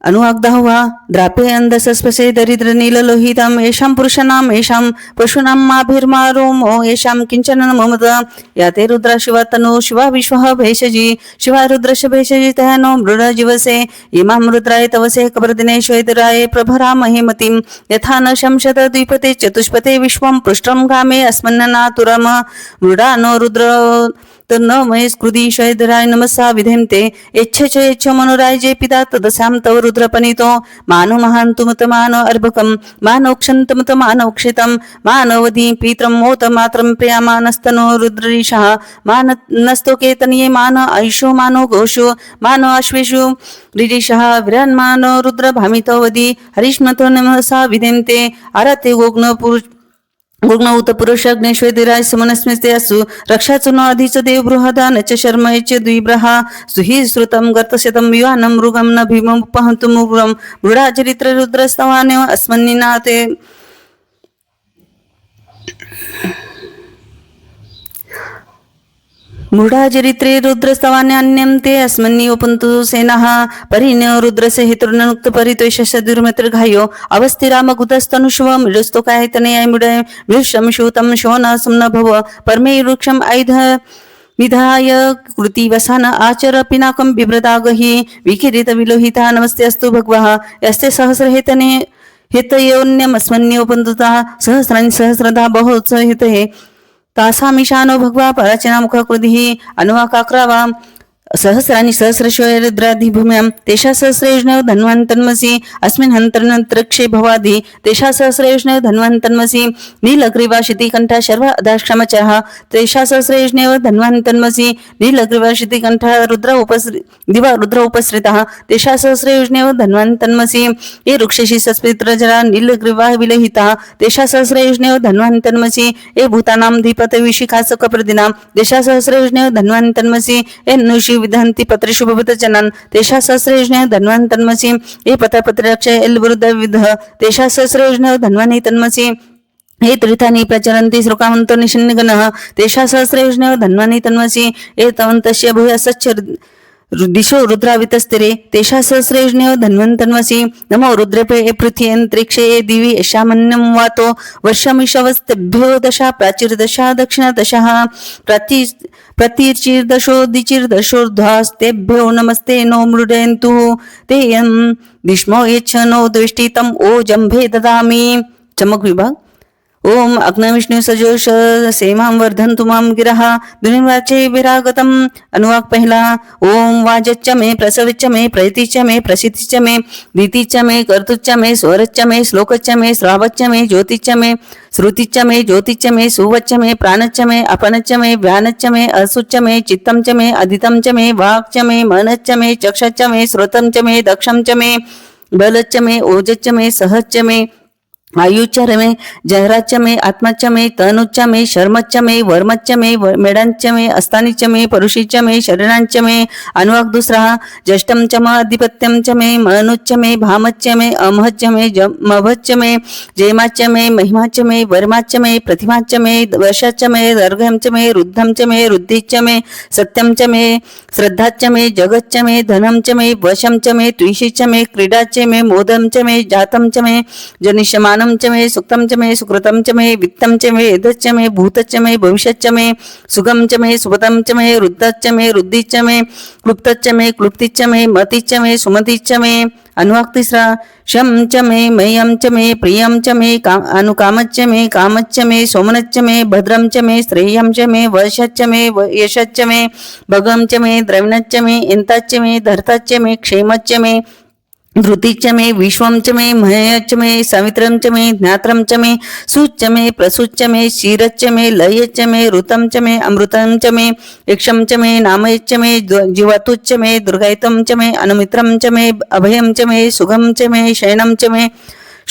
अनुवाक 10वा. द्रापे अंधसस्पसे दरिद्र नीललोहितम येषां पुरुषाणाम येषां पशूनां माभिर्मारोमो येषां किंचन ममद याते रुद्रा शिवा तनो शिवा विश्वः भेषजी शिवा रुद्रश भेषजी तयानो मृड जीवसे इमां रुद्राय तवसे कबरदिनेश्वराय प्रभरा महिमतिं यथा न शंशत द्विपते चतुष्पते विश्वं पृष्ठं गामे अस्मन्नातुरम मृडानो रुद्र न महेस्कृदी शैधराय नमसा विधेमते यच्छ मनोराय जे पिता तदसाम तव रुद्रपनितो मानो महान्तुमत मानो अर्भकं मानोक्षन्तमत मानोक्षितं मानवधी पीत्रं मोत मात्रं प्रियामानस्तनो रुद्रीशः मान नस्तो केतनीये मान आयुषो मानो घोषो मानो अश्वेषु ऋषः विरन्मानो रुद्र भामितो वदी हरिष्मतो नमसा विधेमते आरते गुग्नौत पुरुषग्नेश्वराय समनस्मिते असु रक्षाचु न अधिच देव बृहदानच शर्मयच द्विब्रहा सुहि श्रुतं गर्तशतं विवानं मृगं न भीममुपहन्तु मुग्रं मृडाचरित्र रुद्रस्तवाने अस्मन्निनाते. मूढाचरित्रे रुद्रस्तवाने अन्यं ते अस्मन्योपन्तु सेनाः परिण्यो रुद्रस्य हेतुर्ननुक्त परित्वेषस्य दुर्मित्रघायो अवस्थिरामगुतस्तनुष्व मृडस्तोकायतनयाय मृडय विश्वमशूतं शोनासं न भव परमे वृक्षम् आयुध विधाय कृतिवसान आचर पिनाकं बिभ्रतागहि विकिरित विलोहिता नमस्ते अस्तु भगवः यस्ते सहस्रहेतने हितयोन्यमस्मन्योपन्तुता सहस्राणि सहस्रधा बहुत्स हितहे तासामिशानो भगवा पराचना मुखाकृतिः. अनुवाक 11वा. सहस्राणि सहस्रशोरुद्राधिभूम्यां तेषा सहस्रयोजनयो धन्वन्तन्मसि अस्मिन् हन्तर्नन्तरिक्षे भवादि तेषा सहस्रयोजनयो धन्वन्तन्मसि नीलग्रीवा शितिकण्ठा शर्व अदाक्षमचः तेषा सहस्रयोजनयो धन्वन्तन्मसि नीलग्रीवा शितिकण्ठा दिवा रुद्र उपसृतः तेषा सहस्रयोजनयो धन्वन्तन्मसि ये वृक्षेषि सस्पित्रजरा नीलग्रीवा विलहितः तेषा सहस्रयोजनयो धन्वन्तन्मसि ये भूतानां धीपते विशिखासकप्रदिनां तेषा सहस्रयोजनयो धन्वन्तन्मसि ये नुषि विधंती पत्रेषु भवतजनान् तेषा सहस्रयोजनयो धन्वन्तन्मसि ये पत्रपत्रक्षय एल्वृद्ध विध तेषा सहस्रयोजनयो धन्वानि तन्मसि हे तीर्थानि प्रचरन्ति श्लोकावन्तो निषन्निगणः तेषा सहस्रयोजनयो धन्वानि तन्मसि ये तवन्तस्य भूयसच्च दिशो रुद्रावितस्तिरे तेषा सहस्रेज्ञो धन्वन्तन्वसि नमो रुद्रेपे पृथ्व्यन्तरिक्षे दिवि यशामन्यं वातो वर्षमिषवस्तेभ्यो दशा प्राचीर्दशा दक्षिणदशः प्रतीर्चिर्दशो दिचिर्दशोर्ध्वास्तेभ्यो नमस्ते नो मृडयन्तु ते यं दिष्मो यच्छ नो दृष्टितम् ओ जम्भे ददामि. चमक विभाग. ओम अग्नविष्णु सजोष सेमां वर्धन्तु मां गिरः दुनिवाचे विरागतम. अनुवाक पहिला. ओम वाजच्च मे प्रसविच्च मे प्रयतिच्च मे प्रसिद्धिच्च मे दितिच्च मे कर्तुच्च मे स्वरच्च मे श्लोकच्च मे श्रावच्च मे ज्योतिच्च मे श्रुतिच्च मे ज्योतिच्च मे सुवच्च मे प्राणच्च मे अपनच्च मे व्यानच्च मे असुच्च मे चित्तं च मे अदितं च मे वाक्च मे मनच्च मे चक्षच्च मे श्रोतं च मे दक्षं च मे बलच्च मे ओजच्च मे सहच्च मे आयुच्च मे जहराच्च मे आत्माच्च मे तनुच्च मे शर्मच्च मे वर्मच्च मे मेडांच्च मे अस्तानीच्च मे परुषीच्च मे शरीरांच्च मे. अनुवाक दुसरा. ज्येष्ठं च म अधिपत्यं च मे मनुच्च मे भामच्च मे अमहच्च मे मभच्च मे जयमाच्च मे महिमाच्च मे वर्माच्च मे प्रतिमाच्च मे वशाच्च मे दर्घं च मे रुद्धं च मे रुद्धिच्च मे सत्यं च मे श्रद्धाच्च मे जगच्च मे धनं च मे वशं च मे त्विषीच्च मे क्रीडाच्च मे मोदं च मे जातं च मे जनिष्यमानं च मे सुक्तं च मे सुकृतं च मे वित्तं च मे वेदच्च मे भूतच्च मे भविष्यच्च मे सुगं च मे सुपतं च मे रुद्धच्च मे रुद्धिच्च मे क्लुप्तच्च मे क्लुप्तिच्च मे मतिच्च मे सुमतिच्च मे. अनुवाक तिसरा. शं च मे मह्यं च मे प्रियं च मे अनुकामच्च मे कामच्च मे सोमनच्च मे भद्रं च मे श्रेयं च मे वशच्च मे यशच्च मे भगं च मे द्रविणच्च मे इंताच्च मे धर्ताच्च मे क्षेमच्च मे धृतिच्च मे विश्वं च मे मह्यच्च मे सवित्रं च मे ज्ञात्रं च मे सुच्च मे प्रसुच्च मे क्षीरच्च मे लयच्च मे ऋतं च मे अमृतं च मे यक्षं च मे नामयच्च मे जीवातुच्च मे दुर्गायितं च मे अनुमित्रं च मे अभयं च मे सुगं च मे शयनं च मे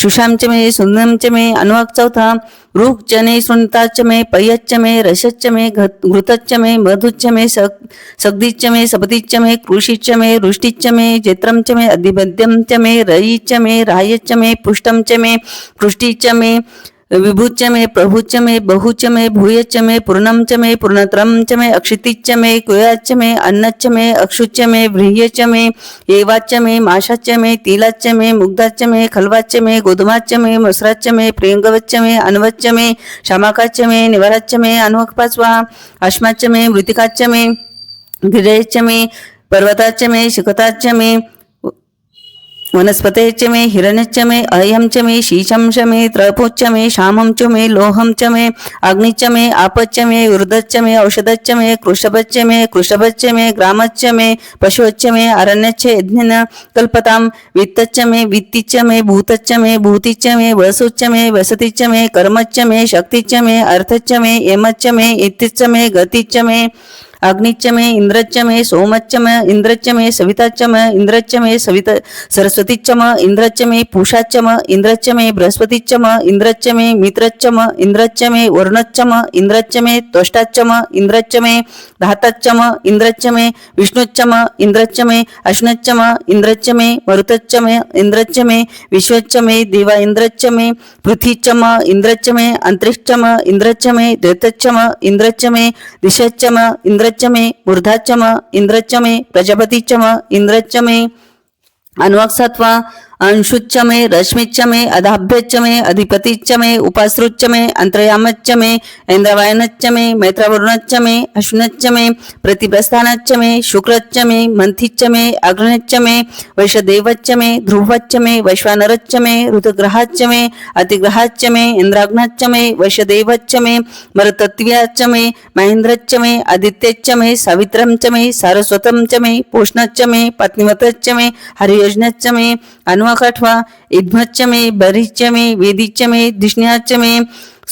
शुशां च मे सुंदरं च मे. अनुवाक चौथा. रूख च मे सुनताच्च मे पयच्च मे रसच्च मे घृतच्च मे मधुच्च मे सगदीच्च मे सपतीच्च मे कृषीच्च मे वृष्टीच्च मे जैत्रं च मे अधिपद्यं च मे रयीच्च मे रायच्च मे पुष्टं च मे पृष्टीच्च मे विभुच्च मे प्रभुच्च मे बहुच्च मे भूयच्च मे पूर्णं च मे पूर्णत्रं च मे अक्षितिच्च मे कुयाच्च मे अन्नच्च मे अक्षुच्च मे व्रीह्यच्च मे एवाच्च मे माशाच्च मे तिलाच्च मे मुग्धाच्च मे खलवाच्च मे गोधुमाच्च मे मसराच्च मे प्रियंगवच्च मे अनवच्च मे शामाकाच्च मे निवाराच्च मे. अनुवाक पाचवा. अश्माच्च मे मृतिकाच्च मे गिरेच्च मे पर्वताच्च मे शिखताच्च मे वनस्पतेच्च मे हिरण्यच्च मे अयं च मे शीशं च मे त्रपोच्च मे श्यामं च मे लोहं च मे अग्निच्च मे आपच्च मे ऊर्धच्च मे औषधच्च मे कृषभच्च मे ग्रामच्च मे पशुच्च मे अरण्यच्च यज्ञन कल्पतां वित्तच्च मे वित्तिच्च मे भूतिच्च मे वसुच्च मे वसतिच्च मे कर्मच्च मे शक्तिच्च मे अर्थच्च मे यमच्च मे इत्तिच्च मे गतिच्च मे अग्निच्च मे इंद्रच्च मे सोमच्च मे इंद्रच्च मे सविताच्च मे इंद्रच्च मे सविता सरस्वतीच्च मे इंद्रच्च मे पूषाच्च मे इंद्रच्च मे बृहस्पतीच्च मे इंद्रच्च मे मित्रच्च मे इंद्रच्च मे वरुणच्च मे इंद्रच्च मे त्वष्टाच्च मे इंद्रच्च मे धाताच्च मे इंद्रच्च मे विष्णुच्च मे इंद्रच्च मे अश्नच्च मे इंद्रच्च मे मरुतच्च मे इंद्रच्च मे विश्वच्च मे देवा इंद्रच्च मे पृथ्वीच्च मे इंद्रच्च मे अंतरिक्षच्च मे इंद्रच्च मे द्वैतच्च मे इंद्रच्च मे दिशच्च मे इंद्रच्च मे ऊर्धाच्च मे इंद्रच्च मे प्रजापतीच्च मे इंद्रच्च मे. अनुवाक सातवा. अंशुच्च मे रश्मीच्च मे अधाभ्यच्च मे अधिपतीच्च मे उपासृच्च मे अंतर्यामच्च मे इंद्रवायनच्च मे मैत्रावरुणच्च मे अश्विनच्च मे प्रतिप्रस्थानच्च मे शुक्रच्च मे मंथिच्च मे अग्निच्च मे वैश्वदेवच्च मे ध्रुवच्च मे वैश्वानरच्च मे ऋतुग्रहाच्च मे अतिग्रहाच्च मे इंद्राग्नच्च मे वैश्वदेवच्च मे मरुतत्व्याच्च मे महेंद्रच्च मे आदित्यच्च मे सावित्रं च मे सारस्वतं च मे पोषणच्च मे पत्नीवतच्च मे हरियोजनच्च मे. अनुवाक आठवा. इद्मच्च मे बरीच्च मे वेदीच्च मे धिष्ण्याच्च मे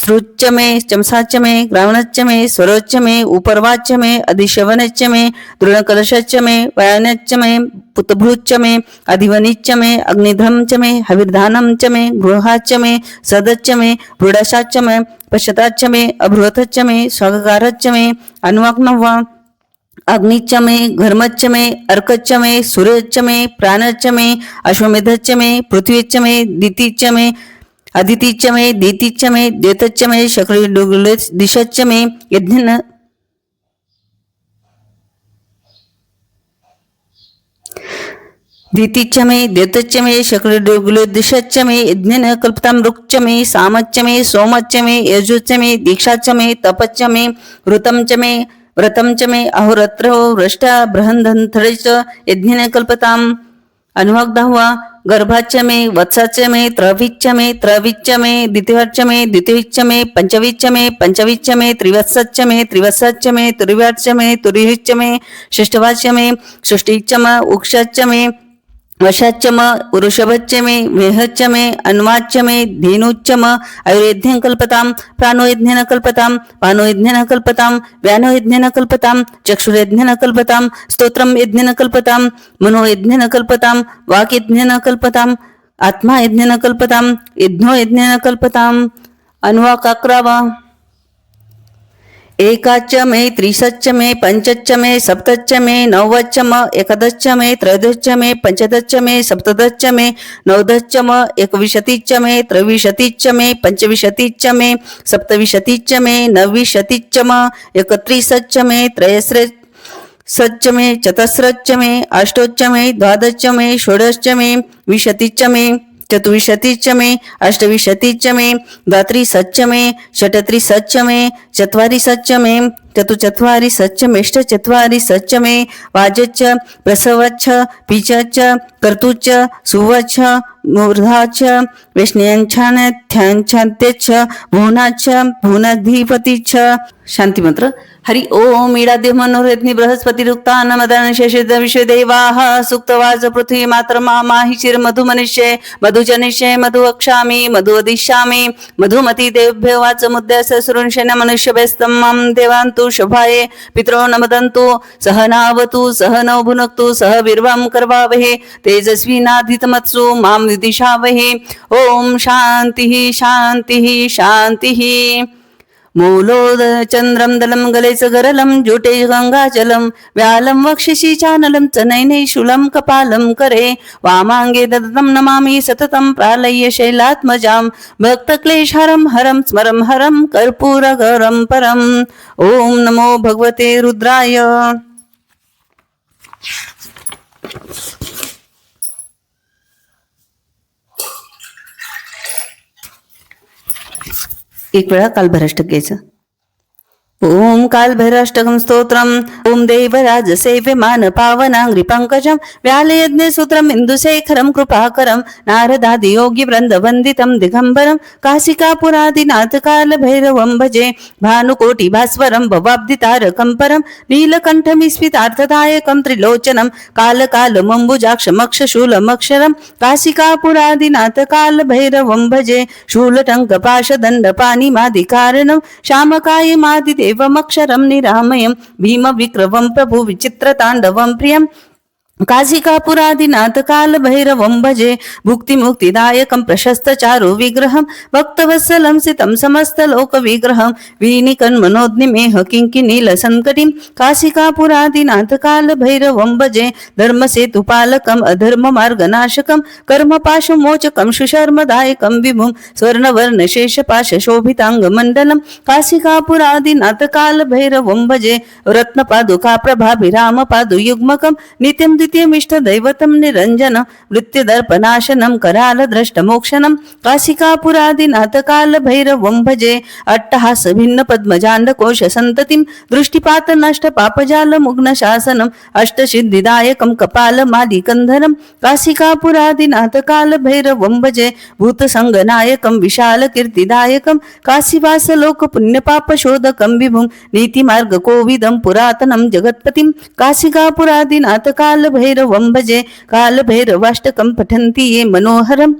श्रुच्च मे चमसाच्च मे ग्रावणच्च मे स्वरोच्च मे उपरवाच्च मे अधिशवनच्च मे दृढकलशच्च मे वयानच्च मे पुतभृच्च मे अधिवनिच्च मे अग्निध्रं च मे हविर्धानं च मे गृहाच्च मे सदच्च मे वृडाशाच्च मे पश्यताच्च मे अभृतच्च मे स्वागकारच्च मे. अनुवाक नववा. अग्निच्च मे घर्मच्च मे अर्कच्च मे सूर्यच्च मे प्राणच्च मे अश्वमेधच्च मे पृथ्वीच्च मे दितीच्च मे अदितीच्च मे दितीच्च मे द्वेतच्च मे शकरी दिशच्च मे यज्ञन दीतिच्च मे देतच्च मे शकलोद्दिशच्च मे यज्ञेन कल्पतां रुक्च मे सामच्च मे सोमच्च मे यजुच्च मे दीक्षाच्च मे तपच्च मे ऋतं च मे व्रतं च मे अहोरात्रो वृष्टा बृहन्धन्थडश्च यज्ञेन कल्पताम् अनुवाक 10वा गर्भाच्च मे वत्साच्च मे त्रविच्च मे द्वितीयाच्च मे द्वितीयच्च मे पंचविच्च मे त्रिवत्सच्च मे तुर्व्याच्च मे तुरीच्च मे षष्ठवाच्च मे षष्ठीच्च मे उक्षाच्च मे वशाच्च म वृषभच्च मे वेहच्च मे अन्वाच्च मे धेनुच्च म आयुर्यज्ञेन कल्पतां प्राणोयज्ञेन कल्पतां पानोयज्ञेन कल्पतां व्यानोयज्ञेन कल्पतां चक्षुर्यज्ञेन कल्पतां स्तोत्रं यज्ञेन कल्पतां मनोयज्ञेन कल्पतां वाक्यज्ञेन कल्पतां आत्मा यज्ञेन कल्पतां यज्ञो यज्ञेन कल्पतां अनुवाक 11वा एकाच्च मे त्रिसच्च मे पंचच्च मे सप्तच्च मे नववच्च म एकादशच्च मे त्रयोदशच्च मे पंचदशच्च मे सप्तदशच्च मे नवदशच्च म एकविंशतिच्च मे त्रविंशतिच्च मे पंचविंशतिच्च मे सप्तविंशतिच्च मे नवविंशतिच्च म एकत्रिशच्च मे त्रयस्रच्च मे चतस्रच्च मे अष्टोच्च मे द्वादशच्च मे षोडशच्च मे विंशतिच्च मे चतुर्विंशतिच्च मे अष्टविंशतिच्च मे द्वात्रिशच्च मे षट्त्रिशच्च मे चत्वारिशच्च मे चतुश्चत्वारिशच्च मेष्टचत्वारिशच्च मे वाजच्च प्रसवच्च पिचच्च कर्तुच्च सुवच्च मूर्धाच्च वैष्णयांच्छान्त्यांच्छान्तेच्छ भुवनाच्च भुवनाधिपतीच्छ शांतिमंत्र हरि ओम ईडादेव मनोरत्नी बृहस्पतिरुक्ता नमदान शेषद विश्वदेवाः सुक्तवाज पृथ्वी मात्र माहि चिर मधुमनिष्ये मधुजनिष्ये मधु वक्षामि मधु वदिष्यामि मधुमती देवभ्यो वाच मुद्द्यास सुरुंशेन मनुष्यभ्यस्तं मां देवान्तु शुभाये पितरो नमदन्तु सह नावतु सह नौ भुनक्तु सह वीर्यं करवावहे तेजस्विनाधितमत्सु मां विदिशावहे ओम शांतिः शांतिः शांतिः मूलोद चंद्रम दलम गलेच गरलम जुटे गंगाचलम व्यालम वक्षसि चानलम च नैने शूलम कपालम करे वामांगे ददतम नमामि सततम प्रालय्य शैलात्मजां भक्तक्लेशहरं हरं स्मरं हरं कर्पूरगौरं परम ओम नमो भगवते रुद्राय एक वेळा कालभैरष्टक घ्यायचं ओम कालभैरष्टकं स्तोत्रम् ओम देवराज सेव्यमान पावनांग्रि पंकजं व्यालयज्ञसूत्रम् इंदुशेखरं कृपाकरं नारदादि योगी वृंद वंदितं दिगंबरं काशिकापुरादिनाथ कालभैरवं भजे भानुकोटि भास्वरं भवाब्धितारकं परं नीलकण्ठमिस्मितार्थदायकं त्रिलोचनं कालकालमम्बुजाक्षमक्षशूलमक्षरं काशिकापुरादिनाथ कालभैरवं भजे शूलटङ्कपाशदण्डपाणिमादिकारणं श्यामकायमादिदेवं देवमक्षरं निरामयं भीमविक्रमं प्रभु विचित्रताण्डवं प्रियं काशिकापुरादिनाथ कालभैरवं भजे भुक्तिमुक्तिदायकं प्रशस्तचारु विग्रहं भक्तवत्सलं सितं समस्तलोकविग्रहं वीनिकन्मनोद्निमेह किङ्किनीलसङ्कटिं काशिकापुरादिनाथ कालभैरवं भजे धर्मसेतुपालकम् अधर्ममार्गनाशकं कर्मपाशमोचकं सुशर्मदायकं विभुं स्वर्णवर्णशेषपाशशोभिताङ्गमण्डलं काशिकापुरादिनाथ कालभैरवं भजे रत्नपादुकाप्रभाभिरामपादुयुग्मकं नित्यं द्वितीयमिष्टदैवतं निरञ्जनं मृत्युदर्पनाशनं करालद्रष्टमोक्षणं काशिकापुरादिनाथ कालभैरवं भजे अट्टहासभिन्नपद्मजाण्डकोशसन्ततिं दृष्टिपातनष्टपापजालमुग्नशासनम् अष्टसिद्धिदायकं कपालमादिकन्धरं काशिकापुरादिनाथ कालभैरवं भजे भूतसङ्गनायकं विशालकीर्तिदायकं काशीवासलोकपुण्यपापशोधकं विभुं नीतिमार्गकोविदं पुरातनं जगत्पतिं काशिकापुरादिनाथ कालभैरवं भजे कालभैरवाष्टकं पठन्ति ये मनोहरं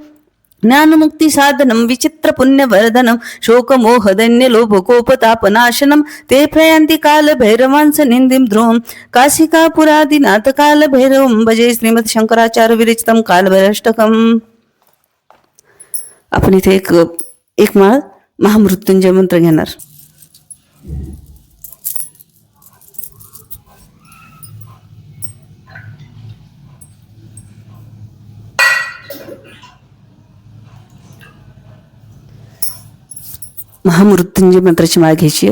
ज्ञानमुक्तिसाधनं विचित्रपुण्यवर्धनं शोकमोहदैन्यलोभकोपतापनाशनं ते प्रयान्ति कालभैरवांस निंदिं ध्रुवं काशिकापुरादिनाथ कालभैरवं भजे श्रीमद शंकराचार्य विरचितं कालभैरवाष्टकम् आपण इथे एक माळ महामृत्युंजय मंत्र घेणार महामृत्युंजय मंत्राची माळ घ्यायची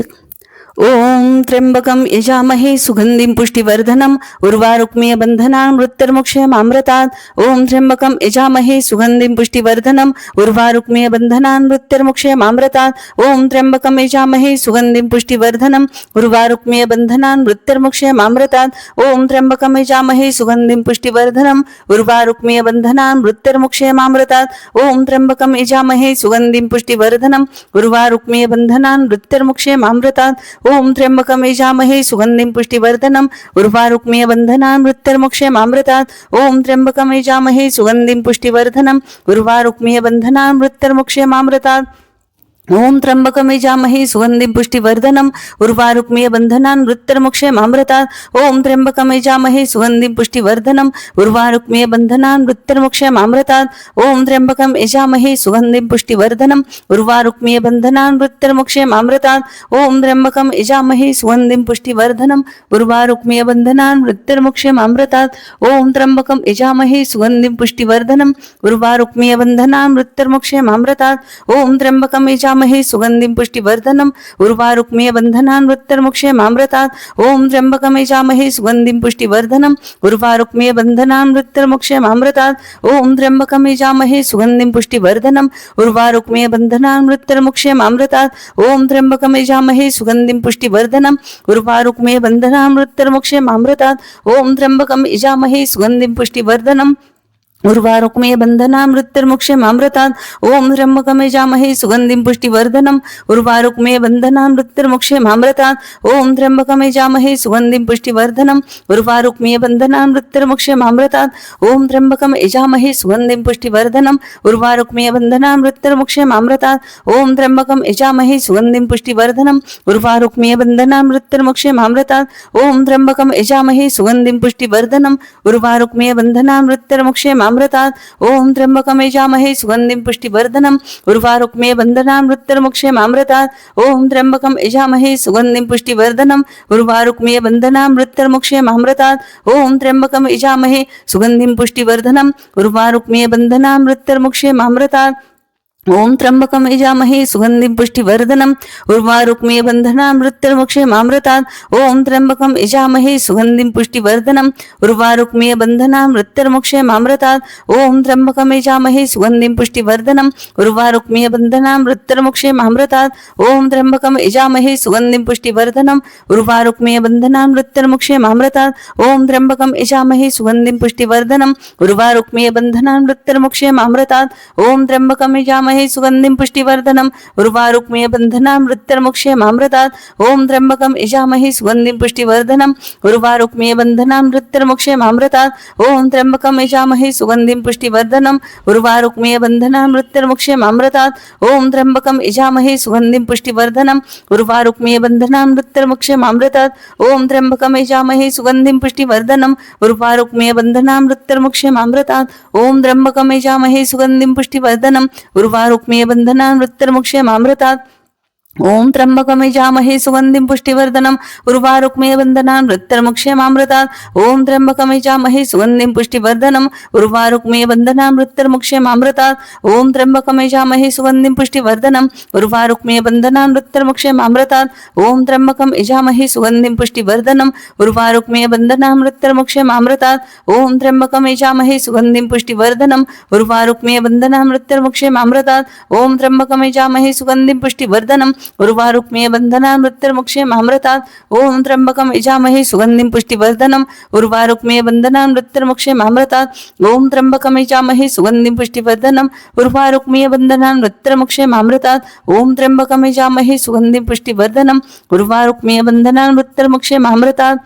ओम त्र्यंबकं यजामहे सुगंधिं पुष्टिवर्धनम् उर्वारुक्मीय बंधनान् मृत्युर्मुक्षयमामृतात्. ओम त्र्यंबकं यजामहे सुगंधिं पुष्टिवर्धनम् उर्वारुक्मीय बंधनान् मृत्युर्मुक्षयमामृतात्. ओम त्र्यंबकं यजामहे सुगंधिं पुष्टिवर्धनम् उर्वारुक्मीय बंधनान् मृत्युर्मुक्षयमामृतात्. ओम त्र्यंबकं यजामहे सुगंधिं पुष्टिवर्धनम् उर्वारुक्मीय बंधनान् मृत्युर्मुक्षयमामृतात्. ओम त्र्यंबकं यजामहे सुगंधिं पुष्टिवर्धनम् उर्वारुक्मीय बंधनान् मृत्युर्मुक्षयमामृतात्. ओम त्र्यंबकं यजामहे सुगंधिं पुष्टिवर्धनम् उर्वारुक्मीय बंधनान् मृत्युर्मुक्षयमामृतात्. ओम त्र्यंबकं यजामहे सुगंधिं पुष्टिवर्धनम् उर्वारुक्मीय बंधनान् मृत्युर्मुक्षयमामृतात्. ओम त्र्यंबकं यजामहे सुगंधिं पुष्टिवर्धनम् उर्वारुक्मीय बंधनान् मृत्युर्मुक्षयमामृतात्. ओम त्र्यंबकं यजामहे सुगंधिं पुष्टिवर्धनम् उर्वारुक्मीय बंधनान् मृत्युर्मुक्षयमामृतात्. ओम त्र्यंबकं यजामहे सुगंधिं पुष्टिवर्धनम् उर्वारुक्मीय बंधनान् मृत्युर्मुक्षयमामृतात्. ओम त्र्यंबकं यजामहे सुगंधिं पुष्टिवर्धनम् उर्वारुक्मीय बंधनान् मृत्युर्मुक्षयमामृतात्. ओम त्र्यंबकं यजामहे सुगंधिं पुष्टिवर्धनम् उर्वारुक्मीय बंधनान् मृत्युर्मुक्षयमामृतात्. ओम त्र्यंबकं यजामहे सुगंधिं पुष्टिवर्धनम् उर्वारुक्मीय बंधनान् मृत्युर्मुक्षयमामृतात्. ओम त्र्यंबकं यजामहे सुगंधिं पुष्टिवर्धनम् उर्वारुक्मीय बंधनान् मृत्युर्मुक्षयमामृतात्. ओम त्र्यंबकं यजामहे सुगंधिं पुष्टिवर्धनम् उर्वारुक्मीय बंधनान् मृत्युर्मुक्षयमामृतात्. ओम त्र्यंबकं यजामहे सुगंधिं पुष्टिवर्धनम् उर्वारुक्मीय बंधनान् मृत्युर्मुक्षयमामृतात्. ओम त्र्यंबकं यजामहे सुगंधिं पुष्टिवर्धनम् उर्वारुक्मीय बंधनान् मृत्युर्मुक्षयमामृतात्. ओम त्र्यंबकं यजामहे सुगंधिं पुष्टिवर्धनम् उर्वारुक्मीय बंधनान् मृत्युर्मुक्षयमामृतात्. ओम त्र्यंबकं यजामहे सुगंधिं पुष्टिवर्धनम् उर्वारुक्मीय बंधनान् मृत्युर्मुक्षयमामृतात्. ओम त्र्यंबकं यजामहे सुगंधिं पुष्टिवर्धनम् उर्वारुक्मीय बंधनान् मृत्युर्मुक्षयमामृतात्. ओम त्र्यंबकं यजामहे सुगंधिं पुष्टिवर्धनम् उर्वारुक्मीय बंधनान् मृत्युर्मुक्षयमामृतात्. ओम त्र्यंबकं यजामहे सुगंधिं पुष्टिवर्धनम् उर्वारुक्मीय बंधनान् मृत्युर्मुक्षयमामृतात्. ओम त्र्यंबकं यजामहे सुगंधिं पुष्टिवर्धनम् उर्वारुक्मीय बंधनान् मृत्युर्मुक्षयमामृतात्. ओम त्र्यंबकं यजामहे सुगंधिं पुष्टिवर्धनम् उर्वारुक्मीय बंधनान् मृत्युर्मुक्षयमामृतात्. ओम त्र्यंबकं यजामहे सुगंधिं पुष्टिवर्धनम् उर्वारुक्मीय बंधनान् मृत्युर्मुक्षयमामृतात्. ओम त्र्यंबकं यजामहे सुगंधिं पुष्टिवर्धनम् उर्वारुक्मीय बंधनान् मृत्युर्मुक्षयमामृतात्. ओम त्र्यंबकं यजामहे सुगंधिं पुष्टिवर्धनम् उर्वारुक्मीय बंधनान् मृत्युर्मुक्षयमामृतात्. ओम त्र्यंबकं यजामहे सुगंधिं पुष्टिवर्धनम् उर्वारुक्मीय बंधनान् मृत्युर्मुक्षयमामृतात्. ओम त्र्यंबकं यजामहे सुगंधिं पुष्टिवर्धनम् उर्वारुक्मीय बंधनान् मृत्युर्मुक्षयमामृतात्. ओम त्र्यंबकं यजामहे सुगंधिं पुष्टिवर्धनम् उर्वारुक्मीय बंधनान् मृत्युर्मुक्षयमामृतात्. ओम त्र्यंबकं यजामहे सुगंधिं पुष्टिवर्धनम् उर्वारुक्मीय बंधनान् मृत्युर्मुक्षयमामृतात्. ओम त्र्यंबकं यजामहे सुगंधिं पुष्टिवर्धनम् उर्वारुक्मीय बंधनान् मृत्युर्मुक्षयमामृतात्. ओम त्र्यंबकं यजामहे सुगंधिं पुष्टिवर्धनम् उर्वारुक्मीय बंधनान् मृत्युर्मुक्षयमामृतात्. ओम त्र्यंबकं यजामहे सुगंधिं पुष्टिवर्धनम् उर्वारुक्मीय बंधनान् मृत्युर्मुक्षयमामृतात्. ओम त्र्यंबकं यजामहे सुगंधिं पुष्टिवर्धनम् उर्वारुक्मीय बंधनान् मृत्युर्मुक्षयमामृतात्. ओम त्र्यंबकं यजामहे सुगंधिं पुष्टिवर्धनम् उर्वारुक्मीय बंधनान् मृत्युर्मुक्षयमामृतात्. ओम त्र्यंबकं यजामहे सुगंधिं पुष्टिवर्धनम् उर्वारुक्मीय बंधनान् मृत्युर्मुक्षयमामृतात्. ओम त्र्यंबकं यजामहे सुगंधिं पुष्टिवर्धनम् उर्वारुक्मीय बंधनान् मृत्युर्मुक्षयमामृतात्. ओम त्र्यंबकं यजामहे सुगंधिं पुष्टिवर्धनम् उर्वारुक्मीय बंधनान् मृत्युर्मुक्षयमामृतात्. ओम त्र्यंबकं यजामहे सुगंधिं पुष्टिवर्धनम् उर्वारुक्मीय बंधनान् मृत्युर्मुक्षयमामृतात्. ओम त्र्यंबकं यजामहे सुगंधिं पुष्टिवर्धनम् उर्वारुक्मीय बंधनान् मृत्युर्मुक्षयमामृतात्. ओम त्र्यंबकं यजामहे सुगंधिं पुष्टिवर्धनम् उर्वारुक्मीय बंधनान् मृत्युर्मुक्षयमामृतात्. ओम त्र्यंबकं यजामहे सुगंधिं पुष्टिवर्धनम् उर्वारुक्मीय बंधनान् मृत्युर्मुक्षयमामृतात्. ओम त्र्यंबकं यजामहे सुगंधिं पुष्टिवर्धनम् उर्वारुक्मीय बंधनान् मृत्युर्मुक्षयमामृतात्. ओम त्र्यंबकं यजामहे सुगंधिं पुष्टिवर्धनम् उर्वारुक्मीय बंधनान् मृत्युर्मुक्षयमामृतात्.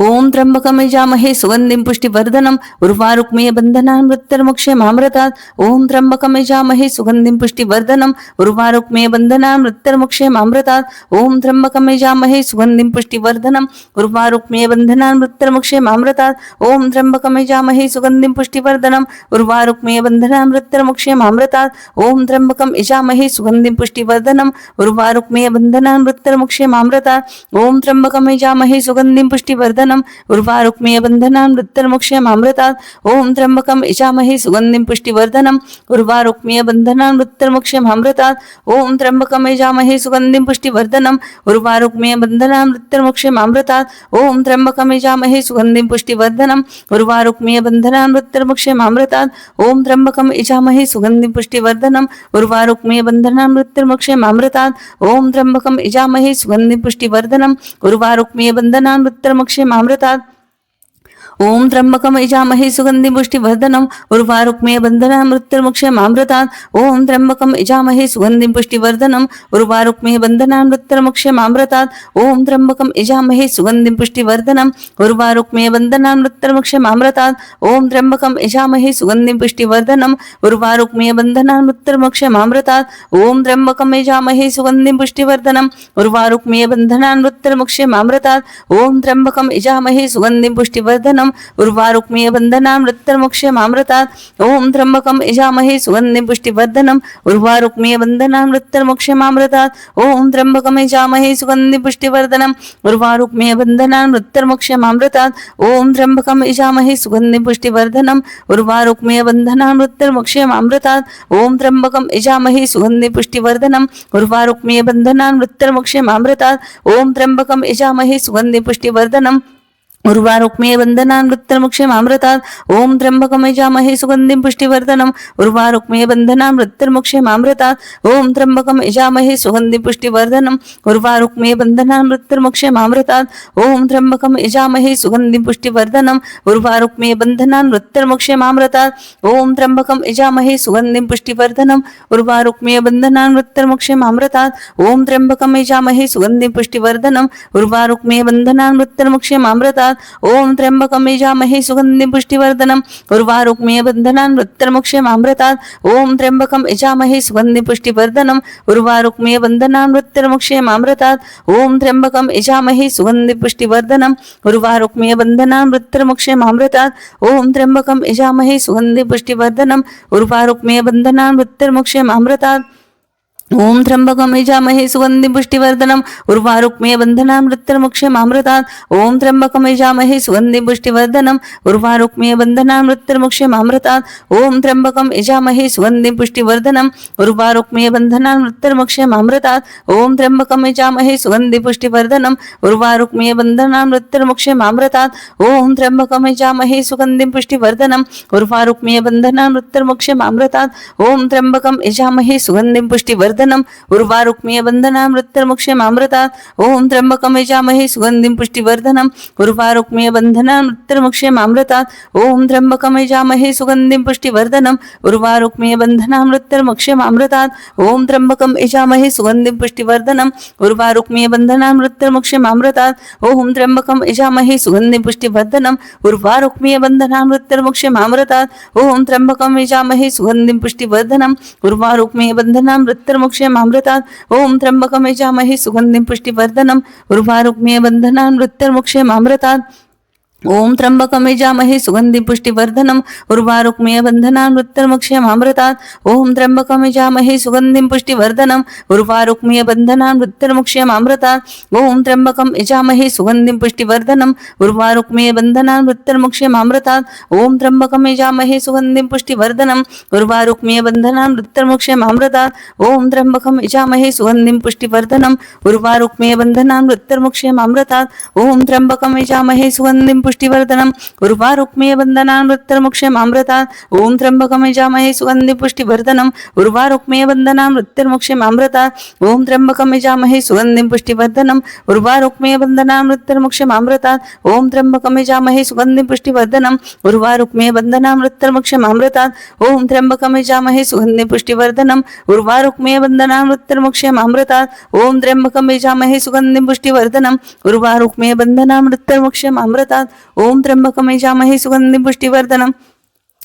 ओम त्र्यंबकं यजामहे सुगंधिं पुष्टिवर्धनम् उर्वारुक्मीय बंधनान् मृत्युर्मुक्षयमामृतात्. ओम त्र्यंबकं यजामहे सुगंधिं पुष्टिवर्धनम् उर्वारुक्मीय बंधनान् मृत्युर्मुक्षयमामृतात्. ओम त्र्यंबकं यजामहे सुगंधिं पुष्टिवर्धनम् उर्वारुक्मीय बंधनान् मृत्युर्मुक्षयमामृतात्. ओम त्र्यंबकं यजामहे सुगंधिं पुष्टिवर्धनम् उर्वारुक्मीय बंधनान् मृत्युर्मुक्षयमामृतात्. ओम त्र्यंबकं यजामहे सुगंधिं पुष्टिवर्धनम् उर्वारुक्मीय बंधनान् मृत्युर्मुक्षयमामृतात्. ओम त्र्यंबकं यजामहे सुगंधिं पुष्टिवर्धनम् वर्धनम उर्वारुक्मीय बंधनान् मृत्युर्मुक्षयमामृतात् ओम त्र्यंबकम यजामहे सुगंधिं पुष्टिवर्धनम उर्वारुक्मीय बंधनान् मृत्युर्मुक्षयमामृतात् ओम त्र्यंबकम यजामहे सुगंधिं पुष्टिवर्धनम उर्वारुक्मीय बंधनान् मृत्युर्मुक्षयमामृतात् ओम त्र्यंबकम यजामहे सुगंधिं पुष्टिवर्धनम उर्वारुक्मीय बंधनान् मृत्युर्मुक्षयमामृतात् ओम त्र्यंबकम यजामहे सुगंधिं पुष्टिवर्धनम उर्वारुक्मीय बंधनान् मृत्युर्मुक्षयमामृतात् ओम त्र्यंबकम यजामहे सुगंधिं पुष्टिवर्धनम उर्वारुक्मीय बंधनान् मृत्युर्मुक्षयमामृतात् ओम त्र्यंबकम यजामहे सुगंधिं पुष्टिवर्धनम उर्वारुक्मीय बंधनान् मृत्युर्मुक्षयमामृतात् ओम त्र्यंबकम यजामहे सुगंधिं पुष्टिवर्धनम उर्वारुक्मीय बंधनान् मृत्युर्मुक्षयमामृतात् ओम त्र्यंबकम यजामहे सुगंधिं पुष्टिवर्धनम उर्वारुक्मीय बंधनान् मृत्युर्मुक्षयमामृतात् ओम त्र्यंबकम यजामहे सुगंधिं पुष्टिवर्धनम उर्वारुक्मीय बंधनान् मृत्युर्मुक्षयमामृतात् ओम त्र्यंबकम यजामहे सुगंधिं पुष्टिवर्धनम उर्वारुक्मीय बंधनान् मृत्युर्मुक्षयमामृतात् ओम त्र्यंबकम यजामहे सुगंधिं पुष्टिवर्धनम उर्वारुक्मीय बंधनान् मृत्युर्मुक्षयमामृतात् ओम त्र्यंबकम यजामहे सुगंधिं पुष्टिवर्धनम उर्वारुक्मीय बंधनान् मृत्युर्मुक्षयमामृतात् ओम त्र्यंबकम यजामहे सुगंधिं पुष्टिवर्धनम उर्वारुक्मीय बंधनान् मृत्युर्मुक्षयमामृतात् ओम त्र्यंबकम यजामहे सुगंधिं पुष्टिवर्धनम उर्वारुक्मीय बंधनान् मृत्युर्मुक्षयमामृतात् ओम त्र्यंबकम यजामहे सुगंधिं पुष्टिवर्धनम उर्वारुक्मीय बंधनान् मृत्युर्मुक्षयमामृतात् ओम त्र्यंबकम यजामहे सुगंधिं पुष्टिवर्धनम उर्वारुक्मीय बंधनान् मृत्युर्मुक्षयमामृतात् ओम त्र्यंबकम यजामहे सुगंधिं पुष्टिवर्धनम उर्वारुक्मीय बंधनान् मृत्युर्मुक्षयमामृतात् ओम त्र्यंबकम यजामहे सुगंधिं पुष्टिवर्धनम उर्वारुक्मीय बंधनान् मृत्युर्मुक्षयमामृतात् ओम त्र्यंबकम यजामहे सुगंधिं पुष्टिवर्धनम उर्वारुक्मीय बंधनान् मृत्युर्मुक्षयमामृतात् ओम त्र्यंबकम यजामहे सुगंधिं पुष्टिवर्धनम उर्वारुक्मीय बंधनान् मृत्युर्मुक्षयमामृतात् ओम त्र्यंबकम यजामहे सुगंधिं पुष्टिवर्धनम उर्वारुक्मीय बंधनान् मृत्युर्मुक्षयमामृतात् ओम त्र्यंबकम यजामहे सुगंधिं पुष्टिवर्धनम उर्वारुक्मीय बंधनान् मृत्युर्मुक्षयमामृतात् ओम त्र्यंबकम यजामहे सुगंधिं पुष्टिवर्धनम उर्वारुक्मीय बंधनान् मृत्युर्मुक्षयमामृतात् ओम त्र्यंबकम यजामहे सुगंधिं पुष्टिवर्धनम उर्वारुक्मीय बंधनान् मृत्युर्मुक्षयमामृतात् ओम त्र्यंबकम यजामहे सुगंधिं पुष्टिवर्धनम उर्वारुक्मीय बंधनान् मृत्युर्मुक्षयमामृतात् ओम त्र्यंबकम यजामहे सुगंधिं पुष्टिवर्धनम उर्वारुक्मीय बंधनान् मृत्युर्मुक्षयमामृतात् ओम त्र्यंबकम यजामहे सुगंधिं पुष्टिवर्धनम उर्वारुक्मीय बंधनान् मृत्युर्मुक्षयमामृतात् ओम त्र्यंबकम यजामहे सुगंधिं पुष्टिवर्धनम उर्वारुक्मीय बंधनान् मृत्युर्मुक्षयमामृतात् ओम त्र्यंबकम यजामहे सुगंधिं पुष्टिवर्धनम उर्वारुक्मीय बंधनान् मृत्युर्मुक्षयमामृतात् ओम त्र्यंबकम यजामहे सुगंधिं पुष्टिवर्धनम उर्वारुक्मीय बंधनान् मृत्युर्मुक्षयमामृतात् ओम त्र्यंबकम यजामहे सुगंधिं पुष्टिवर्धनम उर्वारुक्मीय बंधनान् मृत्युर्मुक्षयमामृतात् ओम त्र्यंबकम यजामहे सुगंधिं पुष्टिवर्धनम उर्वारुक्मीय बंधनान् मृत्युर्मुक्षयमामृतात् ओम त्र्यंबकम यजामहे सुगंधिं पुष्टिवर्धनम उर्वारुक्मीय बंधनान् मृत्युर्मुक्षयमामृतात् ओम त्र्यंबकम यजामहे सुगंधिं पुष्टिवर्धनम उर्वारुक्मीय बंधनान् मृत्युर्मुक्षयमामृतात् ओम त्र्यंबकम यजामहे सुगंधिं पुष्टिवर्धनम उर्वारुक्मीय बंधनान् मृत्युर्मुक्षयमामृतात् ओम त्र्यंबकम यजामहे सुगंधिं पुष्टिवर्धनम उर्वारुक्मीय बंधनान् मृत्युर्मुक्षयमामृतात् ओम त्र्यंबकम यजामहे सुगंधिं पुष्टिवर्धनम उर्वारुक्मीय बंधनान् मृत्युर्मुक्षयमामृतात् ओम त्र्यंबकम यजामहे सुगंधिं पुष्टिवर्धनम उर्वारुक्मीय बंधनान् मृत्युर्मुक्षयमामृतात् ओम त्र्यंबकम यजामहे सुगंधिं पुष्टिवर्धनम उर्वारुक्मीय बंधनान् मृत्युर्मुक्षयमामृतात् ओम त्र्यंबकम यजामहे सुगंधिं पुष्टिवर्धनम उर्वारुक्मीय बंधनान् मृत्युर्मुक्षयमामृतात् ओम त्र्यंबकम यजामहे सुगंधिं पुष्टिवर्धनम उर्वारुक्मीय बंधनान् मृत्युर्मुक्षयमामृतात् ओम त्र्यंबकम यजामहे सुगंधिं पुष्टिवर्धनम उर्वारुक्मीय बंधनान् मृत्युर्मुक्षयमामृतात् ओम त्र्यंबकम यजामहे सुगंधिं पुष्टिवर्धनम उर्वारुक्मीय बंधनान् मृत्युर्मुक्षयमामृतात् ओम त्र्यंबकम यजामहे सुगंधिं पुष्टिवर्धनम उर्वारुक्मीय बंधनान् मृत्युर्मुक्षयमामृतात् ओम त्र्यंबकम यजामहे सुगंधिं पुष्टिवर्धनम उर्वारुक्मीय बंधनान् मृत्युर्मुक्षयमामृतात् ओम त्र्यंबकम यजामहे सुगंधिं पुष्टिवर्धनम उर्वारुक्मीय बंधनान् मृत्युर्मुक्षयमामृतात् ओम त्र्यंबकम यजामहे सुगंधिं पुष्टिवर्धनम उर्वारुक्मीय बंधनान् मृत्युर्मुक्षयमामृतात् ओम त्र्यंबकम यजामहे सुगंधिं पुष्टिवर्धनम उर्वारुक्मीय बंधनान् मृत्युर्मुक्षयमामृतात् ओम त्र्यंबकम यजामहे सुगंधिं पुष्टिवर्धनम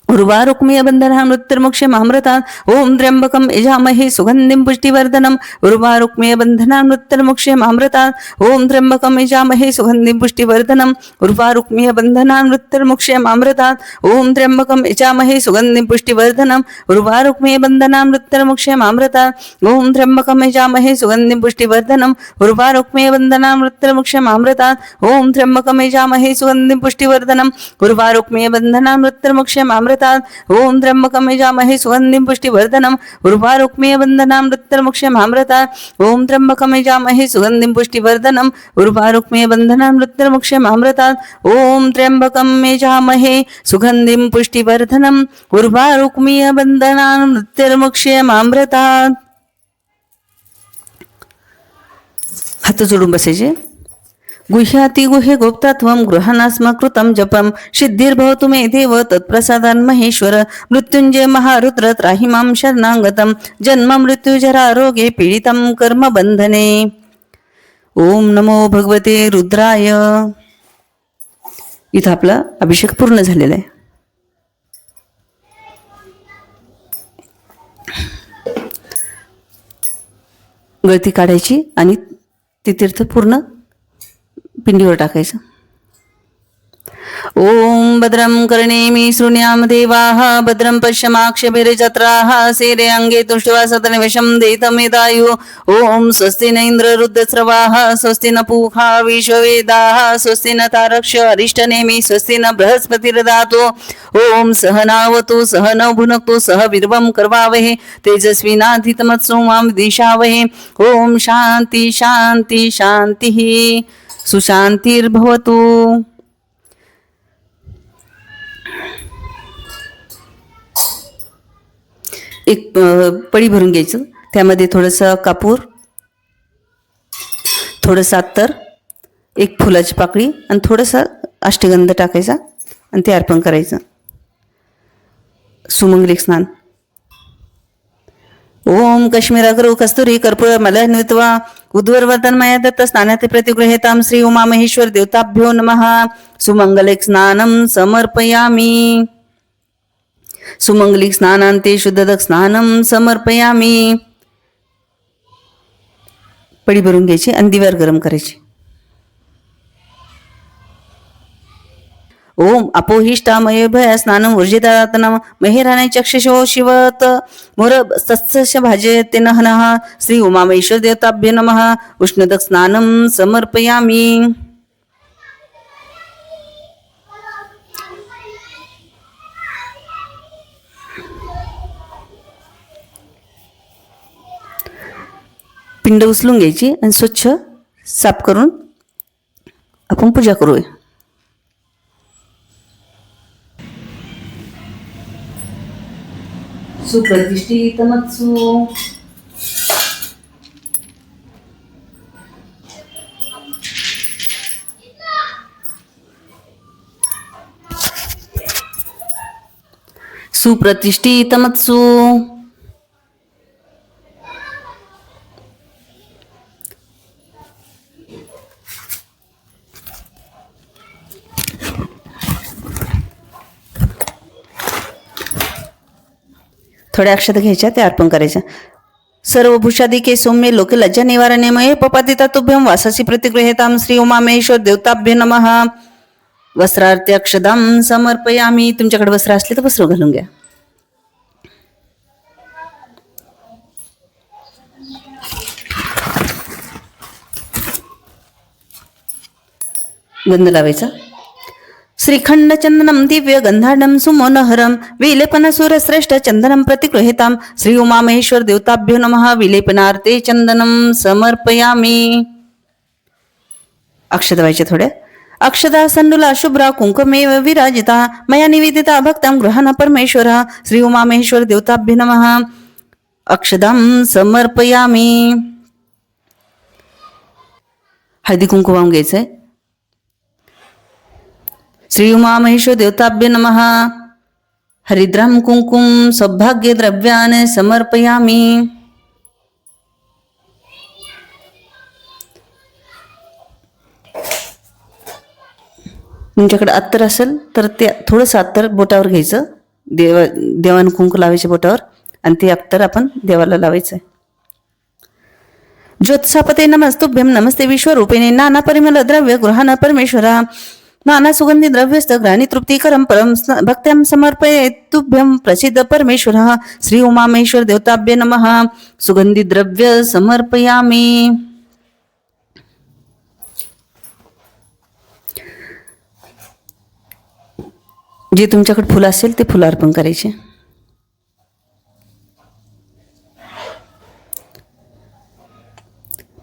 उर्वारुक्मीय बंधना मृत्युर्मुक्षेमामृतात् ओम त्र्यंबकम यजामहे सुगंधिं पुष्टिवर्धनम उर्वारुक्मीय बंधना मृत्युर्मुक्षेमामृतात् ओम त्र्यंबकम यजामहे सुगंधिं पुष्टिवर्धनम उर्वारुक्मीय बंधना मृत्युर्मुक्षेमामृतात् ओम त्र्यंबकम यजामहे सुगंधिं पुष्टिवर्धनम उर्वारुक्मीय बंधना मृत्युर्मुक्षेमामृतात् ओम त्र्यंबकम यजामहे सुगंधिं पुष्टिवर्धनम उर्वारुक्मीय बंधना मृत्युर्मुक्षेमामृतात् ओम त्र्यंबकम यजामहे सुगंधिं पुष्टिवर्धनम उर्वारुक्मीय बंधना मृत्युर्मुक्षेमामृतात् ओम त्र्यंबकम यजामहे सुगंधिं पुष्टिवर्धनम उर्वारुक्मीय बंधना मृत्युर्मुक्षेमामृतात् ओम त्र्यंबकम यजामहे सुगंधिं पुष्टिवर्धनम उर्वारुक्मीय बंधना मृत्युर्मुक्षेमामृतात् ओम त्र्यंबकम यजामहे सुगंधिं पुष्टिवर्धनम उर्वारुक्मीय बंधना मृत्युर्मुक्षेमामृतात्. हात जोडून बसायचे. गुह्याति गुह्य गुप्तत्वं गृहाणास्म कृतं जपम सिद्धिर्भवतु मे देव तत्प्रसादान् महेश्वर मृत्युंजय महारुद्र त्राहि मां शरणागतं जन्म मृत्युजरा रोगे पीडितं कर्म बंधने. ओम नमो भगवते रुद्राय. इथं आपला अभिषेक पूर्ण झालेला आहे. गळती काढायची आणि ते तीर्थ पूर्ण पिंडीवर टाकायचं. ओम भद्रं कर्णेमि शृणुयाम देवाः भद्रं पश्यमाक्षभिर्जत्राः सेरे अंगे तुष्टवासतनिवशं देतमेदायु. ओम स्वस्ति न इंद्र रुद्रस्रवाः स्वस्ति न पूषा विश्ववेदाः स्वस्ति न तारक्ष अरिष्टनेमि स्वस्ति न बृहस्पतिर्दधातु. ओम सहनावतु सहनौ भुनक्तु सह वीर्यं करवावहै तेजस्विनाधितमत्सु मां दिशावहै. ओम शांति शांति शांतिः सुशांतिर्भवतु. एक पळी भरून घ्यायचं. त्यामध्ये थोडंसं कापूर, थोडंसं अत्तर, एक फुलाची पाकळी आणि थोडंसं अष्टगंध टाकायचा आणि ते अर्पण करायचं. सुमंगलिक स्नान. ओम कश्मीराग्रौ कस्तुरी कर्पूर मलन्वित्वा उद्वर्वतन्मया दत्त स्नानाति प्रतिगृहेतां श्री उमामहेश्वर देवताभ्यो नमः. सुमंगलिक स्नानं समर्पयामि. सुमंगलिक स्नानांते शुद्धदक स्नानं समर्पयामि. पडी भरून घ्यायची आणि दिव्यावर गरम करायची. ओम अपोहिष्टामय भय स्नानं ऊर्जितात्मनं महेराने चक्षुषो शिवत मोर सत्स्य भाजयते नहनः श्री उमामहेश्वर देवताभ्यो नमः. उष्णदक स्नानं समर्पयामि. पिंड उचलून घ्यायची आणि स्वच्छ साफ करून आपण पूजा करूया. सुप्रतिष्ठितमत्सु सुप्रतिष्ठितमत्सु थोड्या अक्षता घ्यायच्या, त्या अर्पण करायच्या. सर्व भूषादिके सौम्य लोके लज्जा निवारणेमये पपातिता तुभ्यं वासासी प्रतिगृहेतां श्री उमामहेश्वर देवताभ्य नमः. वस्त्रार्थे अक्षदां समर्पयामि. तुमच्याकडे वस्त्र असले तर वस्त्र घालून घ्या. गंध लावायचा. श्रीखंड चंदनम दिव्य गंधाडम सुमोनहरम विलेपन सूरश्रेष्ठ चंदनम प्रतिगृहेतां श्री उमामहेश्वर देवताभ्यो नमः. विलेपनार्थे चंदनम समर्पयामि. अक्षता व्हायच्या थोड्या. अक्षता संडुला शुभ्रा कुंकुमेव विराजिता मया निवेदिता भक्तं गृहाण परमेश्वर श्री उमामहेश्वर देवताभ्यो नमः. अक्षदां समर्पयामि. हळदी कुंकू वाहून घ्यायचंय. श्री उमामहेश्वर देवताभ्य नमः. हरिद्राम कुंकुम सौभाग्य द्रव्यान समर्पयामि. तुमच्याकडे अत्तर असेल तर ते थोडंसं अत्तर बोटावर घ्यायचं देवान कुंकू लावायचे बोटावर आणि ते अत्तर आपण देवाला लावायचं आहे. ज्योत्सापते नमस्तुभ्यम नमस्ते विश्वरूपिणे नाना परिमल द्रव्य गृहान परमेश्वरा नाना सुगंधी द्रव्यस्त ग्राणी तृप्तिकरम परम भक्त्याम समर्पये तुभ्यम प्रसिद्ध परमेश्वर श्री उमामेश्वर देवताभ्य नमः. सुगंधी द्रव्य समर्पयामी. जे तुमच्याकडे फुलं असेल ते फुलं अर्पण करायचे.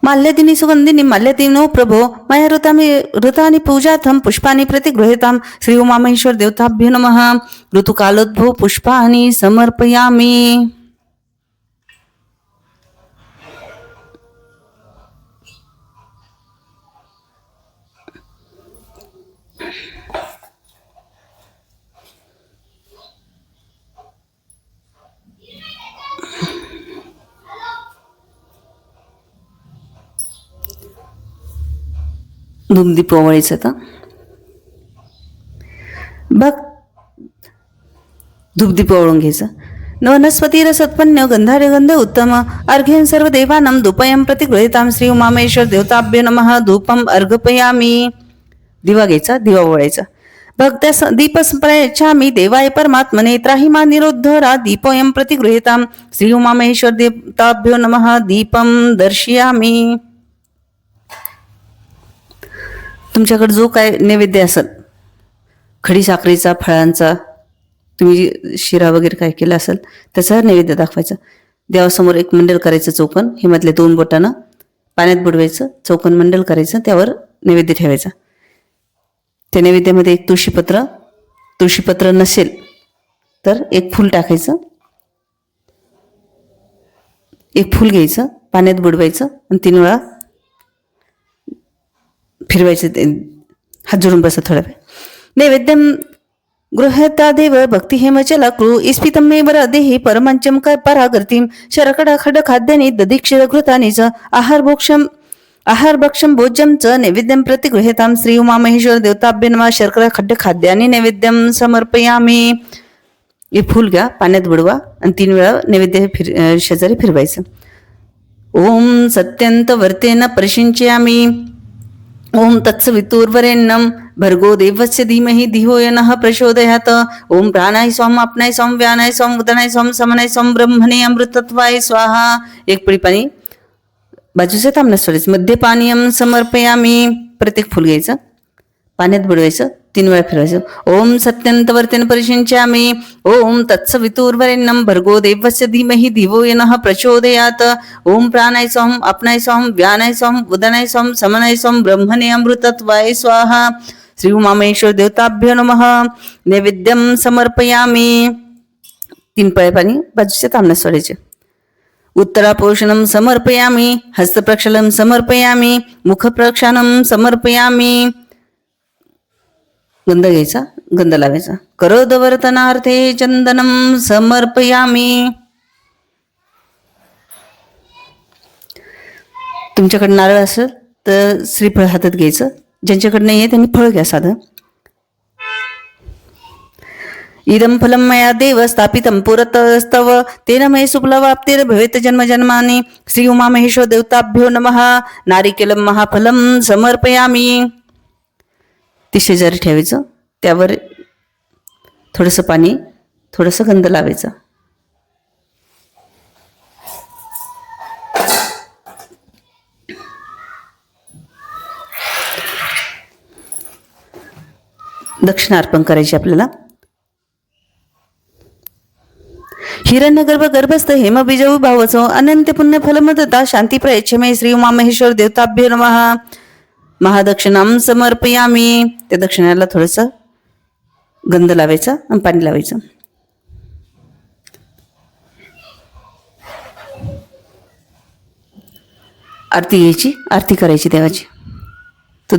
माल्यदिनी सुगंधिनी माल्यदिनो प्रभो मया ऋतानि पूजार्थं पुष्पाणि प्रतिगृहीतां श्री उमामहेश्वर देवताभ्यो नमः. ऋतुकालोद्भव पुष्पाणि समर्पयामि. धूपदीप ओवाळायचं. तर बघ धूपदीप ओवाळून घ्यायचं. वनस्पती रसोत्पन्न गंधारे गंध उत्तम अर्घ्यं सर्व देवानं धूपयं प्रतिगृहीतां श्री उमामेश्वर देवताभ्यो नमः. धूपम अर्घपयामी. दिवा घ्यायचा, दिवा ओवाळायचा. भक्त्या दीपस्प्रयच्छामि देवाय परमात्मने त्राहिमा निरोद्धरा दीपोयं प्रतिगृहीतां श्री उमामेश्वर देवताभ्यो नमः. दीपम दर्शयामी. तुमच्याकडे जो काय नैवेद्य असेल, खडी साखरेचा, फळांचा, तुम्ही शिरा वगैरे काय केला असेल त्याचा नैवेद्य दाखवायचा. देवासमोर एक मंडल करायचं चौकन. हे मधले 2 बोटानं पाण्यात बुडवायचं, चौकन मंडल करायचं, त्यावर नैवेद्य ठेवायचा. त्या नैवेद्यामध्ये एक तुळशीपत्र नसेल तर एक फूल टाकायचं. एक फूल घ्यायचं, पाण्यात बुडवायचं आणि 3 वेळा फिरवायचे. हात जोडून बसा थोडा वेळ. नैवेद्यम गृहतादेव भक्ती हेमचला कृ इस्पितम मे बर देहि परमंचम परागर्तीम शरकडा खड खाद्यानि दधीक्षित घृतानिच आहार भक्षम भोज्यम च नैवेद्यम प्रतिगृहीतां श्री उमामहेश्वर देवताभ्य नमः. शर्करा खड्ड खाद्यानि नैवेद्यम समर्पयामी. हे फूल घ्या, पाण्यात बुडवा आणि 3 वेळा नैवेद्य शेजारी फिरवायचं. ओम सत्यंत वर्तेन परिशिंचयामी. ओम तत्सवितुर्वरेण्यं भर्गो देवस्य धीमहि धियो यो नः प्रचोदयात्. ओम प्राणाय स्वाम आपनाय स्वाम व्यानाय स्वाम उदनाय स्वाम समनाय स्वाम ब्रह्मणे अमृतत्वाय स्वाहा. एक पळी पाणी बाजूचे तांबण्यास सोडायचं. मध्य पानीयम समर्पयामी. प्रत्येक फुल घ्यायचं, पाण्यात बुडवायचं, 3 वेळा फिरवायचं. ओम सत्यंतवर्तेन परिशिंचयामी. ओम तत्सवितुर्वरेण्यं भर्गो देवस्य धीमहि धियो यो नः प्रचोदयात्. ओम प्राणाय स्वाम आपनाय स्वाम व्यानाय स्वाम उदनाय स्वाम समनाय स्वाम ब्रह्मणे अमृतत्वाय स्वाहा. श्री उमामहेश्वर देवताभ्यो नमः. नैवेद्यम समर्पयामी. 3 पळे पाणी बाजूच्या तांबण्यास सोडायचे. उत्तरापोषणम समर्पयामी. हस्तप्रक्षालम समर्पयामी. मुखप्रक्षालम समर्पयामी. गंध घ्यायचा, गंध लावायचा. करोदवर्तनार्थे चंदनम समर्पयामी. तुमच्याकडे नारळ असेल तर श्रीफळ हातात घ्यायचं. ज्यांच्याकडे नाही आहे त्यांनी फळ घ्या साधं. इदं फलं मया देव स्थापितं पुरतस्तव तेन मे सुफलवाप्तिर् भवेत् जन्मजन्मानि. श्री उमामहेश्वर देवताभ्यो नमः. नारिकेलं महाफलं समर्पयामी. ती शेजारी ठेवायचं, त्यावर थोडंसं पाणी, थोडंसं गंध लावायचं. दक्षिणा अर्पण करायची आपल्याला. हिरण्यगर्भ गर्भस्थ हेमबीजौ भावचो अनंत पुण्य फलमदता शांती प्रयच्छमे श्री उमामहेश्वर देवताभ्यो नमः. महादक्षिणाम समर्पयामी. त्या दक्षिणाला थोडंसं गंध लावायचा आणि पाणी लावायचं. आरती घ्यायची, आरती करायची देवाची. तो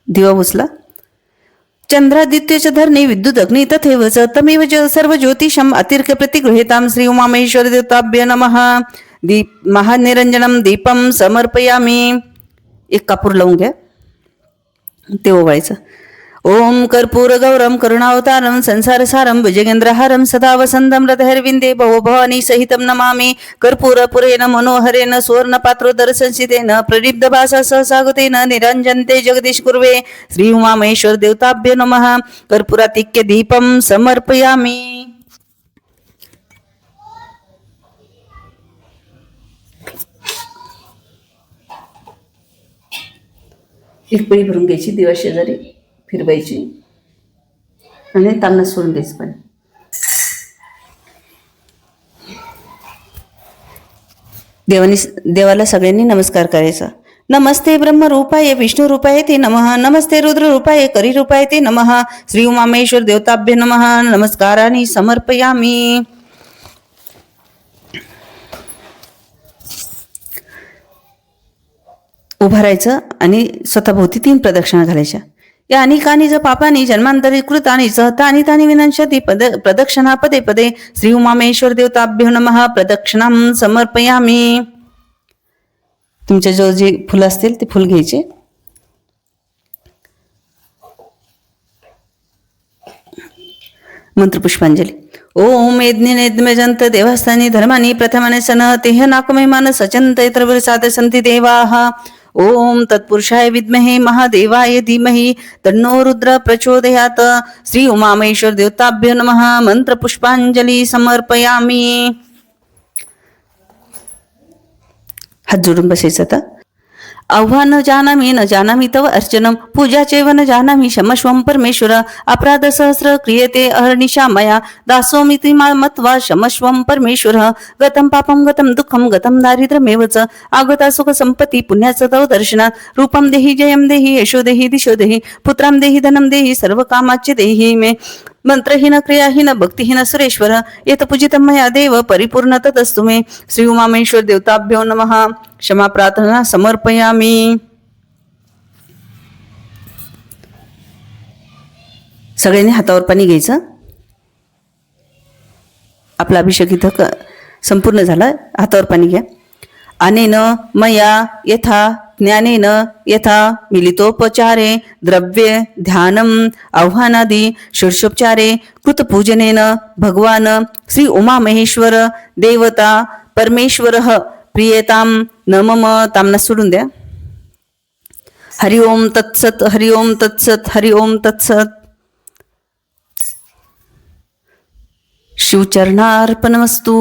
दिवा उचला. चंद्रादित्यच धरणी विद्युत अग्नि तथैवच तमेव सर्व ज्योतिषम अतिर्क प्रतिगृहीतां श्री उमामहेश्वर देवताभ्य नमः. महानिरंजनम दीपम समर्पयामी. एक कापूर लावून घ्या, ते ओवाळायचं. ओम कर्पूर गौरम करुणावतारम संसारसारम भुजगेंद्रहारम सदा वसंतम हृदयर्विंदे भवभवानी सहितम नमामि कर्पूरपुरेण मनोहरेण सुवर्णपात्रोदरसंसितेन प्रदीप्त भासा सहसागतेन निरञ्जन्ते जगदीश कुर्वे श्री उमामहेश्वर देवताभ्यो नमः कर्पूरातिक्य दीपम समर्पयामि. एक पळी भरून घ्यायची, दिवा शेजारी फिरवायची आणि तांना सोडून द्यायचं पण. देवाला सगळ्यांनी नमस्कार करायचा. नमस्ते ब्रह्मरूपाय विष्णुरूपाय ते नमः. नमस्ते रुद्ररूपाय करिरूपाय ते नमः. श्री उमामेश्वर देवताभ्य नमः. नमस्कारानि समर्पयामि. उभं राहायचं आणि स्वतःभोवती 3 प्रदक्षिणा घालायच्या. या अनेकानि ज पापानि जन्मांतरी कृतानि च तानि तानि विनश्यति प्रदक्षिणा पदे पदे. श्री उमामेश्वर देवताभ्यो नमः. प्रदक्षिणां समर्पयामि. तुमच्या जो जे फुलं असतील ते फुल घ्यायचे. मंत्रपुष्पांजली. ओम यज्ञनेद्मजंत देवस्थानी धर्मानी प्रथमाने सन तेह नाकमेमान सचंत इतर साध संती देवाः. ओम तत्पुरुषाय विद्महे महादेवाय धीमहि तन्नो रुद्र प्रचोदयात्. श्री उमामेश्वर देवताभ्यो नमः. मंत्रपुष्पांजली समर्पयामि. हात जोडून बसायचं. आता आव्हान न जानामि न जानामि तव अर्चनम पूजा चैव न जानामि क्षमस्वं परमेश्वर. अपराध सहस्र क्रियते अहर्निशा मया दासोमिति मत्वा क्षमस्वं परमेश्वर. गतं पापं गतं दुःखं गतं दारिद्र्यमेव च आगता सुख संपत्ती पुण्याचं तव दर्शनात. रूपं देहि जयं देहि यशो देहि दिशो देहि पुत्रां देहि धनं देहि सर्व कामाचे देहि मे. मंत्रहीन क्रियाहीन भक्तिहीन सुरेश्वर येत पूजितं मया देव परिपूर्ण ततस्तु मे. श्री उमामेश्वर देवताभ्यो नमः. क्षमा प्रार्थना समर्पयामि. सगळ्यांनी हातावर पाणी घ्यायचं. आपला अभिषेक इथं संपूर्ण झाला. हातावर पाणी घ्या. अनेन मया यथा ज्ञानेन यथा मिलितोपचारे द्रव्ये ध्यानम आह्वानादि षोडशोपचारे कृतपूजनेन भगवान श्री उमामहेश्वर देवता परमेश्वरः प्रियतां न मम. तामना सोडून द्या. हरि ओम तत्सत हरि ओम तत्सत हरि ओम तत्सत. शिवचरणार्पणमस्तु.